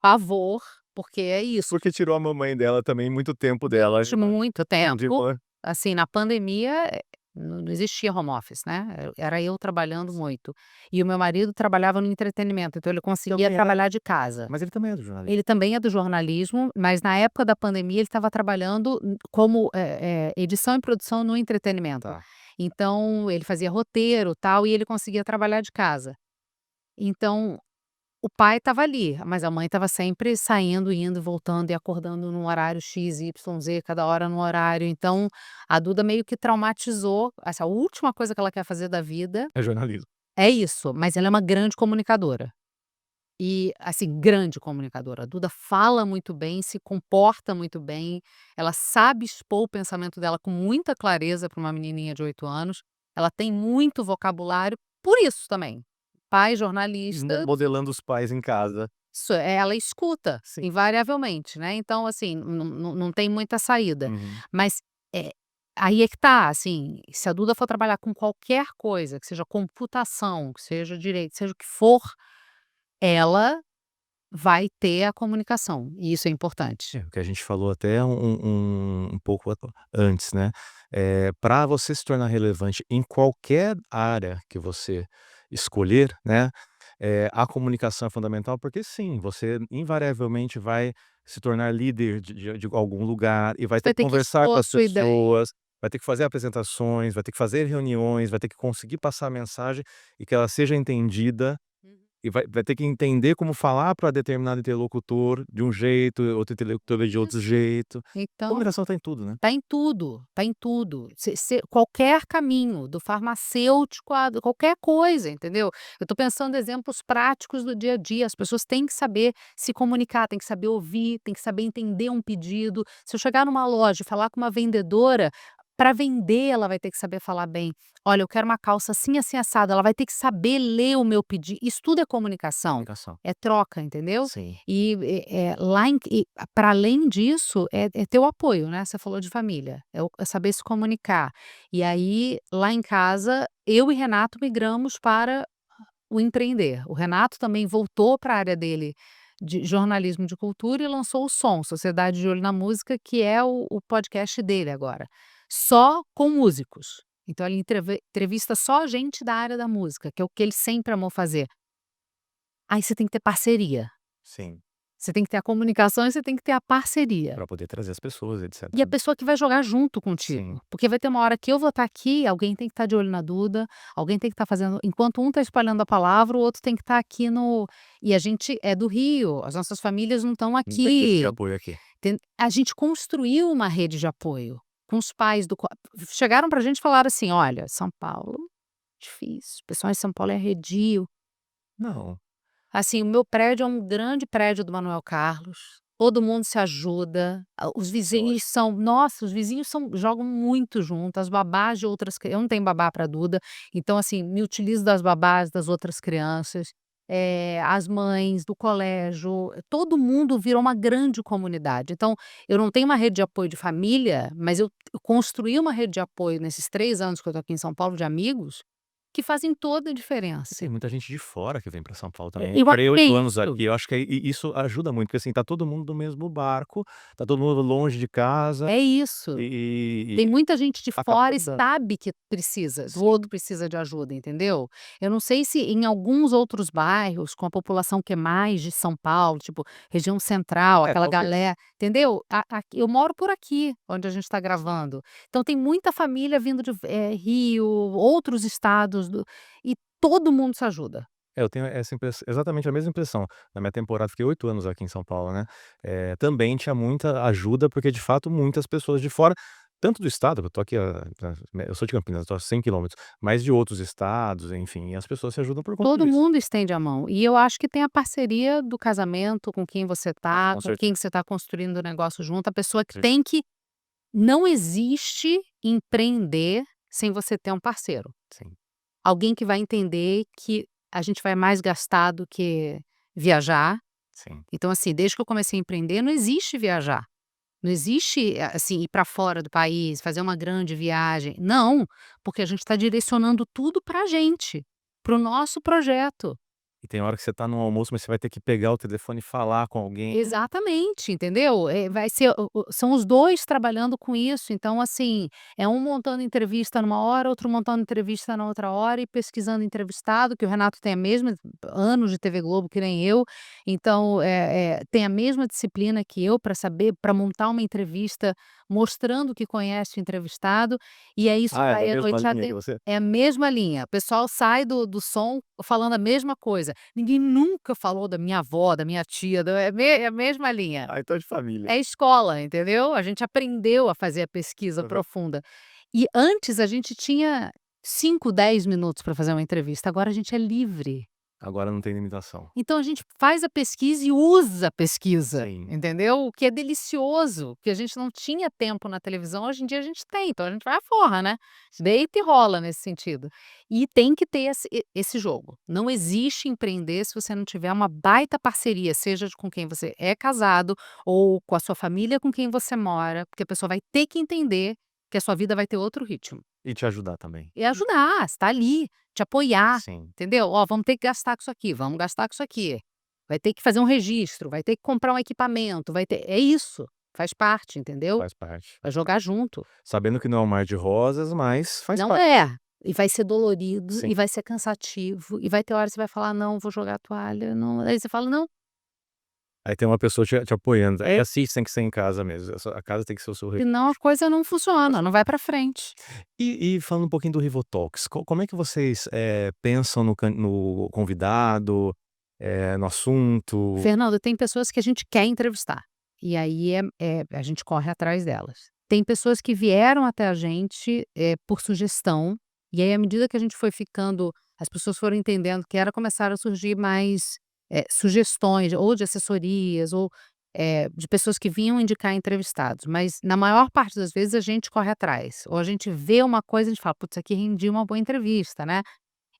pavor, porque é isso, porque tirou a mamãe dela também muito tempo dela de muito de tempo, uma assim, na pandemia, não existia home office, né, era eu trabalhando muito. E o meu marido trabalhava no entretenimento, então ele conseguia também era trabalhar de casa. mas ele também é do jornalismo. Ele também é do jornalismo, mas na época da pandemia ele estava trabalhando como, edição e produção no entretenimento. Tá. Então ele fazia roteiro, tal, e ele conseguia trabalhar de casa. Então, o pai estava ali, mas a mãe estava sempre saindo, indo, voltando e acordando num horário X, Y, Z, cada hora num horário. Então, a Duda meio que traumatizou, essa última coisa que ela quer fazer da vida É jornalismo. é isso, mas ela é uma grande comunicadora. E, assim, grande comunicadora. A Duda fala muito bem, se comporta muito bem, ela sabe expor o pensamento dela com muita clareza para uma menininha de 8 anos. Ela tem muito vocabulário, por isso também. Pai jornalista, Modelando os pais em casa. ela escuta, Sim. invariavelmente, né, então, assim, não tem muita saída. Uhum. Mas, eh, aí é que tá, assim, se a Duda for trabalhar com qualquer coisa, que seja computação, que seja direito, seja o que for, ela vai ter a comunicação, e isso é importante. É, o que a gente falou até um pouco antes, né, pra você se tornar relevante em qualquer área que você escolher, né, a comunicação é fundamental, porque sim, você invariavelmente vai se tornar líder de algum lugar e vai Você ter vai que ter que conversar com expor a as sua ideia. pessoas, vai ter que fazer apresentações, vai ter que fazer reuniões, vai ter que conseguir passar a mensagem e que ela seja entendida Uhum. e vai ter que entender como falar para determinado interlocutor de um jeito, outro interlocutor de outro Isso. jeito. Então, Comunicação tá em tudo, né. tá em tudo, tá em tudo. Se qualquer caminho, do farmacêutico a qualquer coisa, entendeu. Eu tô pensando em exemplos práticos do dia a dia, as pessoas têm que saber se comunicar, têm que saber ouvir, têm que saber entender um pedido. Se eu chegar numa loja e falar com uma vendedora, para vender ela vai ter que saber falar bem. "Olha, eu quero uma calça assim, assim, assado", ela vai ter que saber ler o meu pedido. Isso tudo é comunicação, Comunicação. é troca, entendeu. Sim. E, lá em pra além disso, é ter o apoio, né, você falou de família, é saber se comunicar. E aí, lá em casa, eu e Renato migramos para o empreender. O Renato também voltou para a área dele de jornalismo de cultura e lançou o Som, Sociedade de Olho na Música, que é o podcast dele agora, só com músicos. Então ele entrevista só gente da área da música, que é o que ele sempre amou fazer. Aí você tem que ter parceria. Sim, Você tem que ter a comunicação e você tem que ter a parceria. pra poder trazer as pessoas, E a etcétera. pessoa que vai jogar junto Sim. contigo, porque vai ter uma hora que eu vou estar aqui, alguém tem que estar de olho na Duda, alguém tem que estar fazendo enquanto um está espalhando a palavra, o outro tem que estar aqui no e a gente é do Rio, as nossas famílias não estão Não tem rede de aqui, apoio aqui. a gente construiu uma rede de apoio, com os pais do co chegaram pra gente e falaram assim: "Olha, São Paulo, difícil, o pessoal em São Paulo é arredio". Não. Assim, o meu prédio é um grande prédio do Manuel Carlos, todo mundo se ajuda, os Isso é vizinhos ótimo. são nossa, os vizinhos jogam muito junto, as babás de outras eu não tenho babá para Duda, então assim, me utilizo das babás das outras crianças, as mães do colégio, todo mundo virou uma grande comunidade. Então, eu não tenho uma rede de apoio de família, mas eu construí uma rede de apoio nesses 3 anos que eu tô aqui em São Paulo, de amigos, que fazem toda a E diferença. tem muita gente de fora que vem pra São Paulo também. Eu Eu acho morei que é 8 anos isso. aqui, eu acho que isso ajuda muito, porque, assim, tá todo mundo no mesmo barco, tá todo mundo longe de casa É isso. e Tem muita gente de acaba fora e ajudando. sabe que precisa, do Sim. outro precisa de ajuda, entendeu. Eu não sei se em alguns outros bairros, com a população que é mais de São Paulo, tipo, região central, É, aquela talvez. galera entendeu. Aqui eu moro por aqui, onde a gente está gravando. Então tem muita família vindo de Rio, outros estados e todo mundo se ajuda. É, eu tenho essa exatamente a mesma impressão. Na minha temporada fiquei 8 anos aqui em São Paulo, né, também tinha muita ajuda, porque de fato muitas pessoas de fora, tanto do estado, que eu tô aqui eu sou de Campinas, eu tô a 100 quilômetros, mas de outros estados, enfim, e as pessoas se ajudam por conta Todo disso. mundo estende a mão. E eu acho que tem a parceria do casamento, com quem você Ah, tá, com com quem certeza, você tá construindo o negócio junto, a pessoa que cer tem que não existe empreender sem você ter um parceiro. sim, Alguém que vai entender que a gente vai mais gastar do que viajar. sim. Então, assim, desde que eu comecei a empreender, não existe viajar. Não existe, assim, ir para fora do país, fazer uma grande viagem. Não, porque a gente está direcionando tudo para a gente, para o nosso projeto. E tem hora que você tá no almoço, mas você vai ter que pegar o telefone e falar com alguém. Exatamente, entendeu? Vai ser são os 2 trabalhando com isso, então, assim, é um montando entrevista numa hora, outro montando entrevista na outra hora e pesquisando entrevistado, que o Renato tem a mesma anos de TV Globo que nem eu, então, tem a mesma disciplina que eu para saber para montar uma entrevista mostrando que conhece o entrevistado, e aí isso Ah, é na vai à mesma noite linha que você? é a mesma linha, o pessoal sai do som falando a mesma coisa. Ninguém nunca falou da minha avó, da minha tia, é a mesma linha. Ah, então é de família. É escola, entendeu? A gente aprendeu a fazer a pesquisa Aham. profunda. E antes a gente tinha 5, 10 minutos para fazer uma entrevista, agora a gente é livre. Agora não tem limitação. Então a gente faz a pesquisa e usa a pesquisa, Sim. entendeu? O que é delicioso, que a gente não tinha tempo na televisão, hoje em dia a gente tem, então a gente vai à forra, né? Deita e rola nesse sentido. E tem que ter esse jogo. Não existe empreender se você não tiver uma baita parceria, seja com quem você é casado ou com a sua família com quem você mora, porque a pessoa vai ter que entender que a sua vida vai ter outro ritmo. E te ajudar também. E ajudar, estar ali, te apoiar, Sim, entendeu? "Ó, vamos ter que gastar com isso aqui, vamos gastar com isso aqui. Vai ter que fazer um registro, vai ter que comprar um equipamento, vai ter", é isso, faz parte, entendeu? faz parte. Vai jogar junto. Sabendo que não é um mar de rosas, mas faz Não parte. é, e vai ser dolorido, Sim. e vai ser cansativo, e vai ter hora que você vai falar: "Não, vou jogar a toalha, não", aí você fala: "Não, Aí tem uma pessoa te apoiando. É assim, tem que ser em casa mesmo, a casa tem que ser o seu senão a coisa não funciona, não vai pra frente". E falando um pouquinho do Rivotalks, como é que vocês, pensam no convidado, no assunto? Fernando, tem pessoas que a gente quer entrevistar, e aí a gente corre atrás delas. Tem pessoas que vieram até a gente, por sugestão, e aí à medida que a gente foi ficando as pessoas foram entendendo que era começaram a surgir mais, sugestões ou de assessorias ou, de pessoas que vinham indicar entrevistados, mas na maior parte das vezes a gente corre atrás, ou a gente vê uma coisa e a gente fala: "Putz, isso aqui rendia uma boa entrevista, né".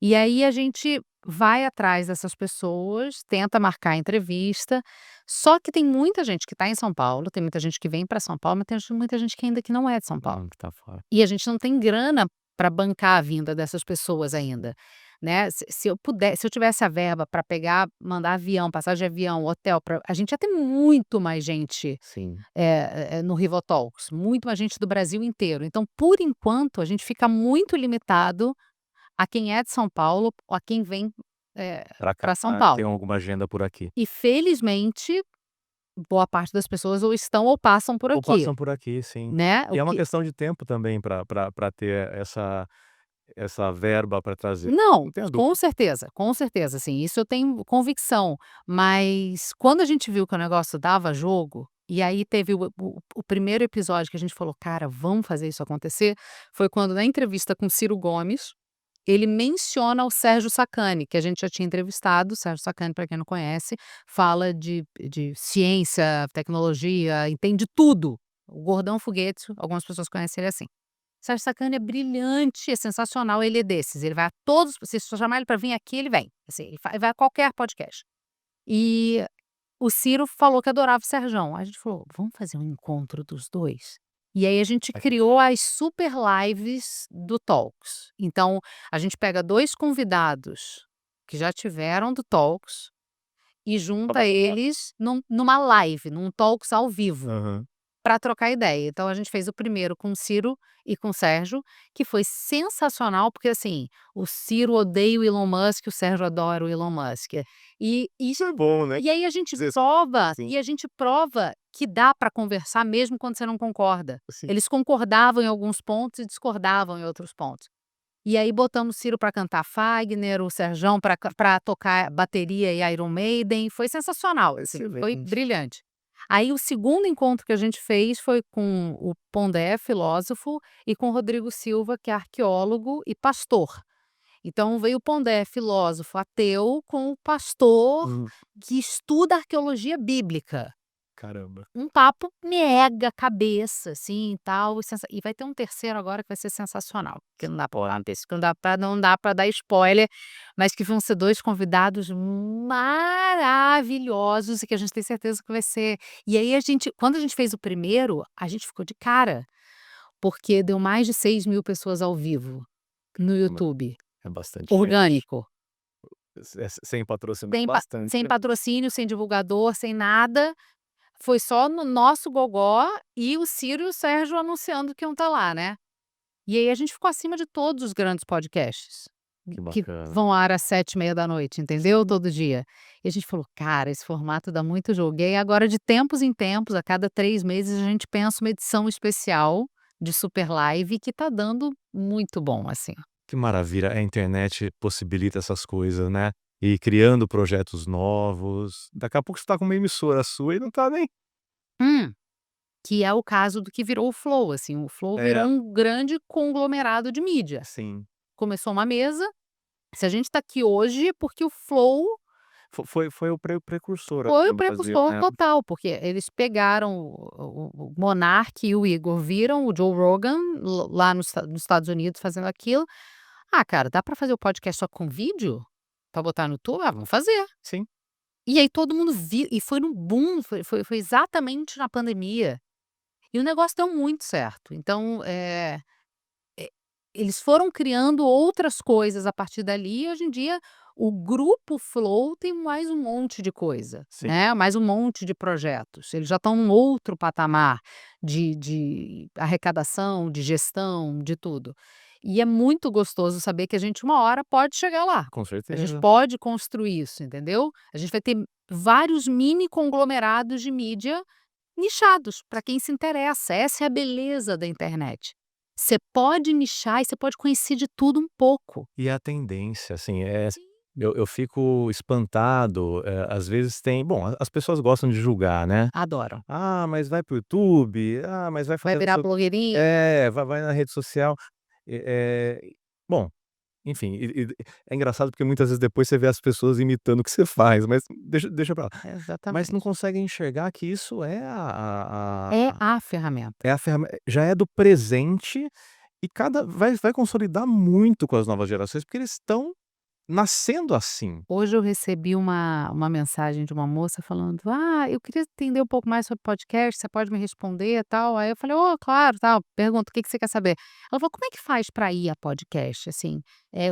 E aí a gente vai atrás dessas pessoas, tenta marcar a entrevista, só que tem muita gente que está em São Paulo, tem muita gente que vem para São Paulo, mas tem muita gente que ainda que não é de São Paulo. Que tá fora. E a gente não tem grana para bancar a vinda dessas pessoas ainda, né. Se eu tivesse a verba para pegar, mandar avião, passagem de avião, hotel pra a gente ia ter muito mais gente, Sim, no Rivotalks, muito mais gente do Brasil inteiro. Então, por enquanto, a gente fica muito limitado a quem é de São Paulo ou a quem vem, pra cá, pra São Paulo. tem alguma agenda por aqui. E felizmente, boa parte das pessoas ou estão ou passam por Ou aqui, passam por aqui, sim. né, E o é uma que questão de tempo também pra ter essa verba pra trazer. não, Não tenha dúvida. com certeza, assim, isso eu tenho convicção, mas quando a gente viu que o negócio dava jogo, e aí teve o primeiro episódio que a gente falou: "Cara, vamos fazer isso acontecer", foi quando na entrevista com Ciro Gomes, ele menciona o Sérgio Sacani, que a gente já tinha entrevistado. O Sérgio Sacani, para quem não conhece, fala de ciência, tecnologia, entende tudo. O gordão foguete, algumas pessoas conhecem ele assim. Sérgio Sacani é brilhante, é sensacional, ele é desses, ele vai a todos, se só chamar ele para vir aqui, ele vem, assim, ele vai a qualquer podcast. E o Ciro falou que adorava o Serjão, aí a gente falou: "Vamos fazer um encontro dos 2". E aí a gente criou as super lives do Talks. Então, a gente pega 2 convidados que já tiveram do Talks e junta eles numa live, num Talks ao vivo. Aham. Para trocar ideia. Então a gente fez o primeiro com o Ciro e com o Sérgio, que foi sensacional, porque assim, o Ciro odeia o Elon Musk, o Sérgio adora o Elon Musk. Isso é bom, né? E aí a gente Dizer prova sim, e a gente prova que dá para conversar mesmo quando você não concorda. sim. Eles concordavam em alguns pontos e discordavam em outros pontos. E aí botamos o Ciro para cantar Fagner, o Serjão para tocar bateria e Iron Maiden, foi sensacional, assim, foi Excelente. brilhante. Aí o segundo encontro que a gente fez foi com o Pondé, filósofo, e com o Rodrigo Silva, que é arqueólogo e pastor. Então veio o Pondé, filósofo ateu, com o pastor Hum, que estuda arqueologia bíblica. caramba. Um papo mega cabeça, assim, e tal, e vai ter um terceiro agora que vai ser sensacional, que não dá pra falar desse, que não dá pra dar spoiler, mas que vão ser 2 convidados maravilhosos e que a gente tem certeza que vai ser. E aí quando a gente fez o primeiro, a gente ficou de cara, porque deu mais de 6.000 pessoas ao vivo no Caramba, YouTube, é bastante gente. orgânico, Sem patrocínio, bastante. sem patrocínio, sem divulgador, sem nada. Foi só no nosso gogó e o Ciro e o Sérgio anunciando que iam estar lá, né. E aí a gente ficou acima de todos os grandes podcasts, Que que bacana. vão ao ar às 7h30 entendeu, todo dia. E a gente falou: "Cara, esse formato dá muito jogo". E aí agora de tempos em tempos, a cada 3 meses, a gente pensa uma edição especial de super live que tá dando muito bom, assim. Que maravilha, a internet possibilita essas coisas, né. E criando projetos novos. Daqui a pouco você tá com uma emissora sua e não tá nem Hum. Que é o caso do que virou o Flow, assim, o Flow virou é, um grande conglomerado de mídia. sim. Começou uma mesa. Se a gente está aqui hoje é porque o Flow Foi o precursor aqui foi o no Brasil, precursor né. total, porque eles pegaram o Monark e o Igor, viram o Joe Rogan lá nos Estados Unidos fazendo aquilo. "Ah, cara, dá para fazer o podcast só com vídeo? Para botar no YouTube? Ah, vamos fazer". Sim. E aí todo mundo viu e foi no boom, foi exatamente na pandemia. E o negócio deu muito certo. Então, eh, eles foram criando outras coisas a partir dali e hoje em dia o grupo Flow tem mais um monte de coisa, Sim, né, mais um monte de projetos. Eles já estão num outro patamar de arrecadação, de gestão, de tudo. E é muito gostoso saber que a gente uma hora pode chegar lá. com A gente certeza. pode construir isso, entendeu? A gente vai ter vários mini conglomerados de mídia nichados, para quem se interessa, essa é a beleza da internet. Você pode nichar e você pode conhecer de tudo um pouco. E a tendência, assim, Sim. eu fico espantado, às vezes tem bom, as pessoas gostam de julgar, né. Adoram. "Ah, mas vai para o YouTube. Ah, mas vai Vai fazer não virar sei o" blogueirinha. vai na rede social. Bom, enfim, é engraçado porque muitas vezes depois você vê as pessoas imitando o que você faz, mas deixa pra lá. Mas não Exatamente. conseguem enxergar que isso é É a ferramenta. é a ferrame já é do presente e cada vai consolidar muito com as novas gerações, porque eles estão nascendo assim. Hoje eu recebi uma mensagem de uma moça falando: "Ah, eu queria entender um pouco mais sobre podcast, você pode me responder, e tal?" Aí eu falei: "Oh, claro, tal, pergunta, o que que você quer saber?" Ela falou: "Como é que faz para ir a podcast, assim?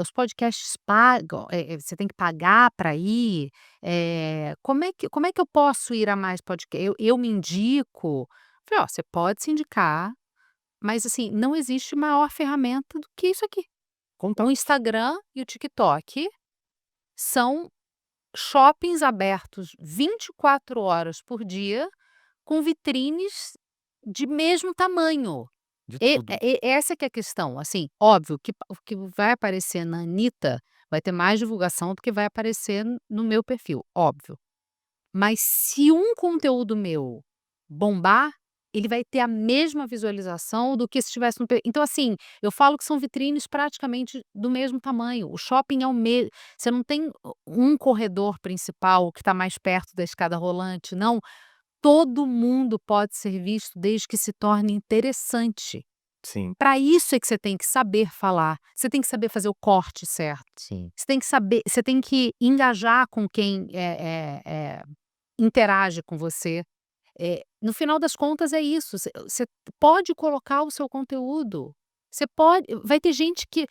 Os podcasts pagam, você tem que pagar para ir? Como é que eu posso ir a mais podcast? Eu me indico?" Falei: "Ó, você pode se indicar, mas, assim, não existe maior ferramenta do que isso aqui. O Contato. Instagram e o TikTok são shoppings abertos 24 horas por dia, com vitrines de mesmo tamanho. De tudo. Essa que é a questão, assim, óbvio que o que vai aparecer na Anitta vai ter mais divulgação do que vai aparecer no meu perfil, óbvio. Mas se um conteúdo meu bombar, ele vai ter a mesma visualização do que se estivesse no então, assim, eu falo que são vitrines praticamente do mesmo tamanho, o shopping é o mesmo. Você não tem um corredor principal que está mais perto da escada rolante, não, todo mundo pode ser visto desde que se torne interessante. Sim, Para isso é que você tem que saber falar, você tem que saber fazer o corte certo, sim. você tem que engajar com quem, interage com você. No final das contas é isso, você pode colocar o seu conteúdo, você pode vai ter gente que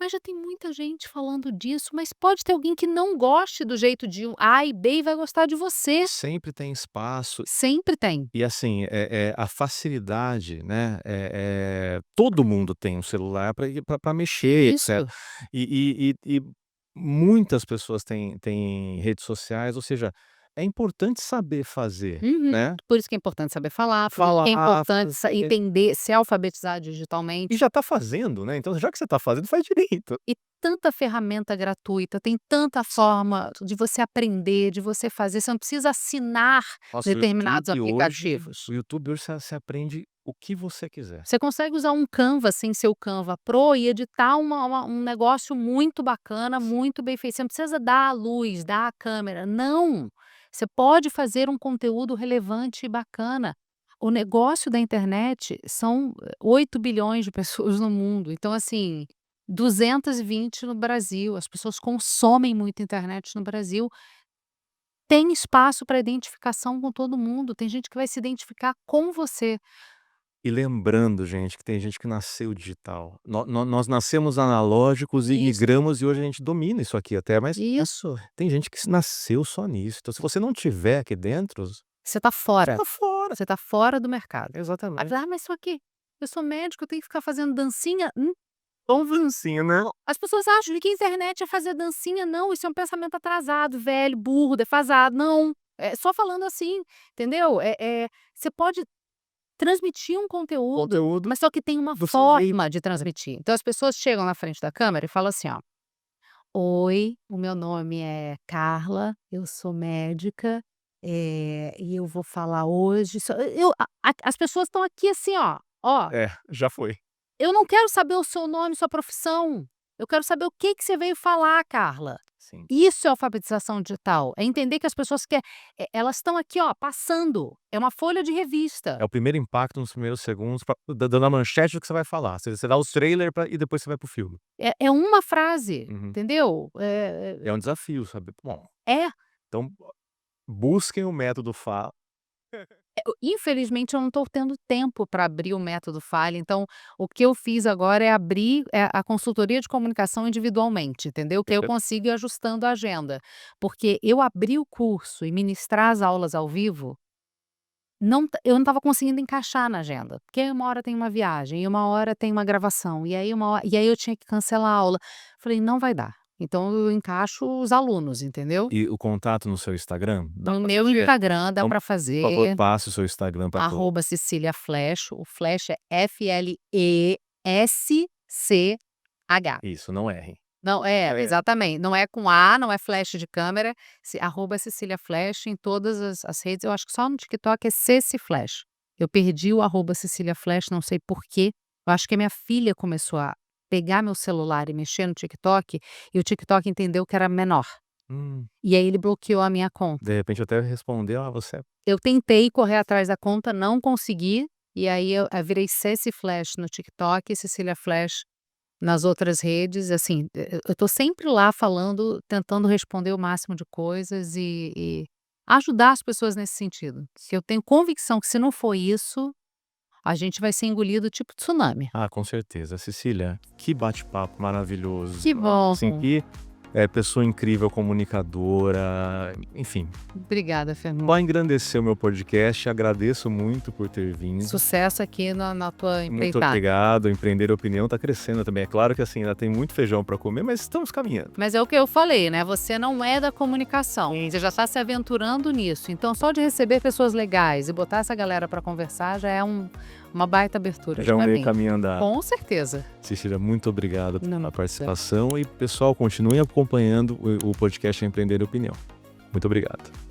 mas já tem muita gente falando disso, mas pode ter alguém que não goste do jeito de um A e B e vai gostar de você. Sempre tem espaço. Sempre tem. E assim, a facilidade, né, todo mundo tem um celular para mexer, etc. Isso. E muitas pessoas têm redes sociais, ou seja, é importante saber fazer, Uhum. né. Por isso que é importante saber falar, por isso que é Falar, importante fazer entender, se alfabetizar e digitalmente. já está fazendo, né, então já que você está fazendo, faz direito. E tanta ferramenta gratuita, tem tanta forma de você aprender, de você fazer, você não precisa assinar Nossa, determinados aplicativos. O YouTube hoje você aprende o que você quiser. Você consegue usar um Canva sem ser o Canva Pro e editar um negócio muito bacana, muito bem feito. Você não precisa dar a luz, dar a câmera, não. Você pode fazer um conteúdo relevante e bacana. O negócio da internet são 8 bilhões de pessoas no mundo, então assim, 220 no Brasil, as pessoas consomem muito internet no Brasil. Tem espaço para identificação com todo mundo, tem gente que vai se identificar com você. E lembrando, gente, que tem gente que nasceu digital. Nós nascemos analógicos e Isso, migramos e hoje a gente domina isso aqui até, mas, né, isso. tem gente que nasceu só nisso. Então se você não tiver aqui dentro, Você está você fora, tá fora. você está fora do mercado. Aí Exatamente. fala: "Ah, mas só que eu sou médico, eu tenho que ficar fazendo dancinha?" Convencinho, né. As pessoas acham que a internet é fazer dancinha, não, isso é um pensamento atrasado, velho, burro, defasado, não. É só falando assim, entendeu? Você pode transmitir um conteúdo, Conteúdo mas só que tem uma do seu jeito. forma de transmitir. Então as pessoas chegam na frente da câmera e falam assim, ó: "Oi, o meu nome é Carla, eu sou médica, e eu vou falar hoje as pessoas estão aqui assim, ó, É, já foi. eu não quero saber o seu nome, sua profissão, eu quero saber o que que você veio falar, Carla". Sim. Isso é alfabetização digital, é entender que as pessoas elas estão aqui, ó, passando, é uma folha de revista. É o primeiro impacto nos primeiros segundos pra dando a manchete do que você vai falar. Você dá os trailer pra e depois você vai para o filme. É uma frase, Uhum. entendeu? É um desafio, sabe. Bom, É. então busquem o método Infelizmente eu não estou tendo tempo para abrir o método Fale, então o que eu fiz agora é abrir, a consultoria de comunicação individualmente, entendeu? Que aí eu consigo ir ajustando a agenda, porque eu abrir o curso e ministrar as aulas ao vivo, eu não estava conseguindo encaixar na agenda, porque aí uma hora tem uma viagem, e uma hora tem uma gravação, e aí eu tinha que cancelar a aula. Falei: "Não vai dar", então eu encaixo os alunos, entendeu? E o contato no seu Instagram, dá No pra meu fazer? Instagram dá Então, para por favor, fazer. passe o seu Instagram pra todos. Cecília Flesch, o Flesch é Flesch. Isso, não errem. Não, é, exatamente, não é com A, não é flash de câmera, Cecília Flesch em todas as redes, eu acho que só no TikTok é Ceci Flesch. Eu perdi o Cecília Flesch, não sei por quê, eu acho que a minha filha começou a pegar meu celular e mexer no TikTok, e o TikTok entendeu que era menor, Hum, e aí ele bloqueou a minha conta. de repente até respondeu: "Ah, você é". Eu tentei correr atrás da conta, não consegui, e aí eu virei Ceci Flash no TikTok e Cecília Flash nas outras redes, assim, eu tô sempre lá falando, tentando responder o máximo de coisas e ajudar as pessoas nesse sentido, que eu tenho convicção que se não for isso, a gente vai ser engolido tipo tsunami. Ah, com certeza. Cecília, que bate-papo maravilhoso. Que bom. Assim, que, pessoa incrível, comunicadora, enfim, Obrigada, Fernando. só engrandeceu o meu podcast, agradeço muito por ter vindo. Sucesso aqui na tua Muito empreitada. obrigado, Empreender Opinião tá crescendo também. É claro que, assim, ainda tem muito feijão para comer, mas estamos caminhando. Mas é o que eu falei, né, você não é da comunicação, você já está se aventurando nisso, então só de receber pessoas legais e botar essa galera para conversar já é uma baita abertura Já é um pra meio mim. caminho andado. Com certeza. Cecília, muito obrigado Não, pela participação e, pessoal, continuem acompanhando o podcast Empreender Opinião. Muito obrigado.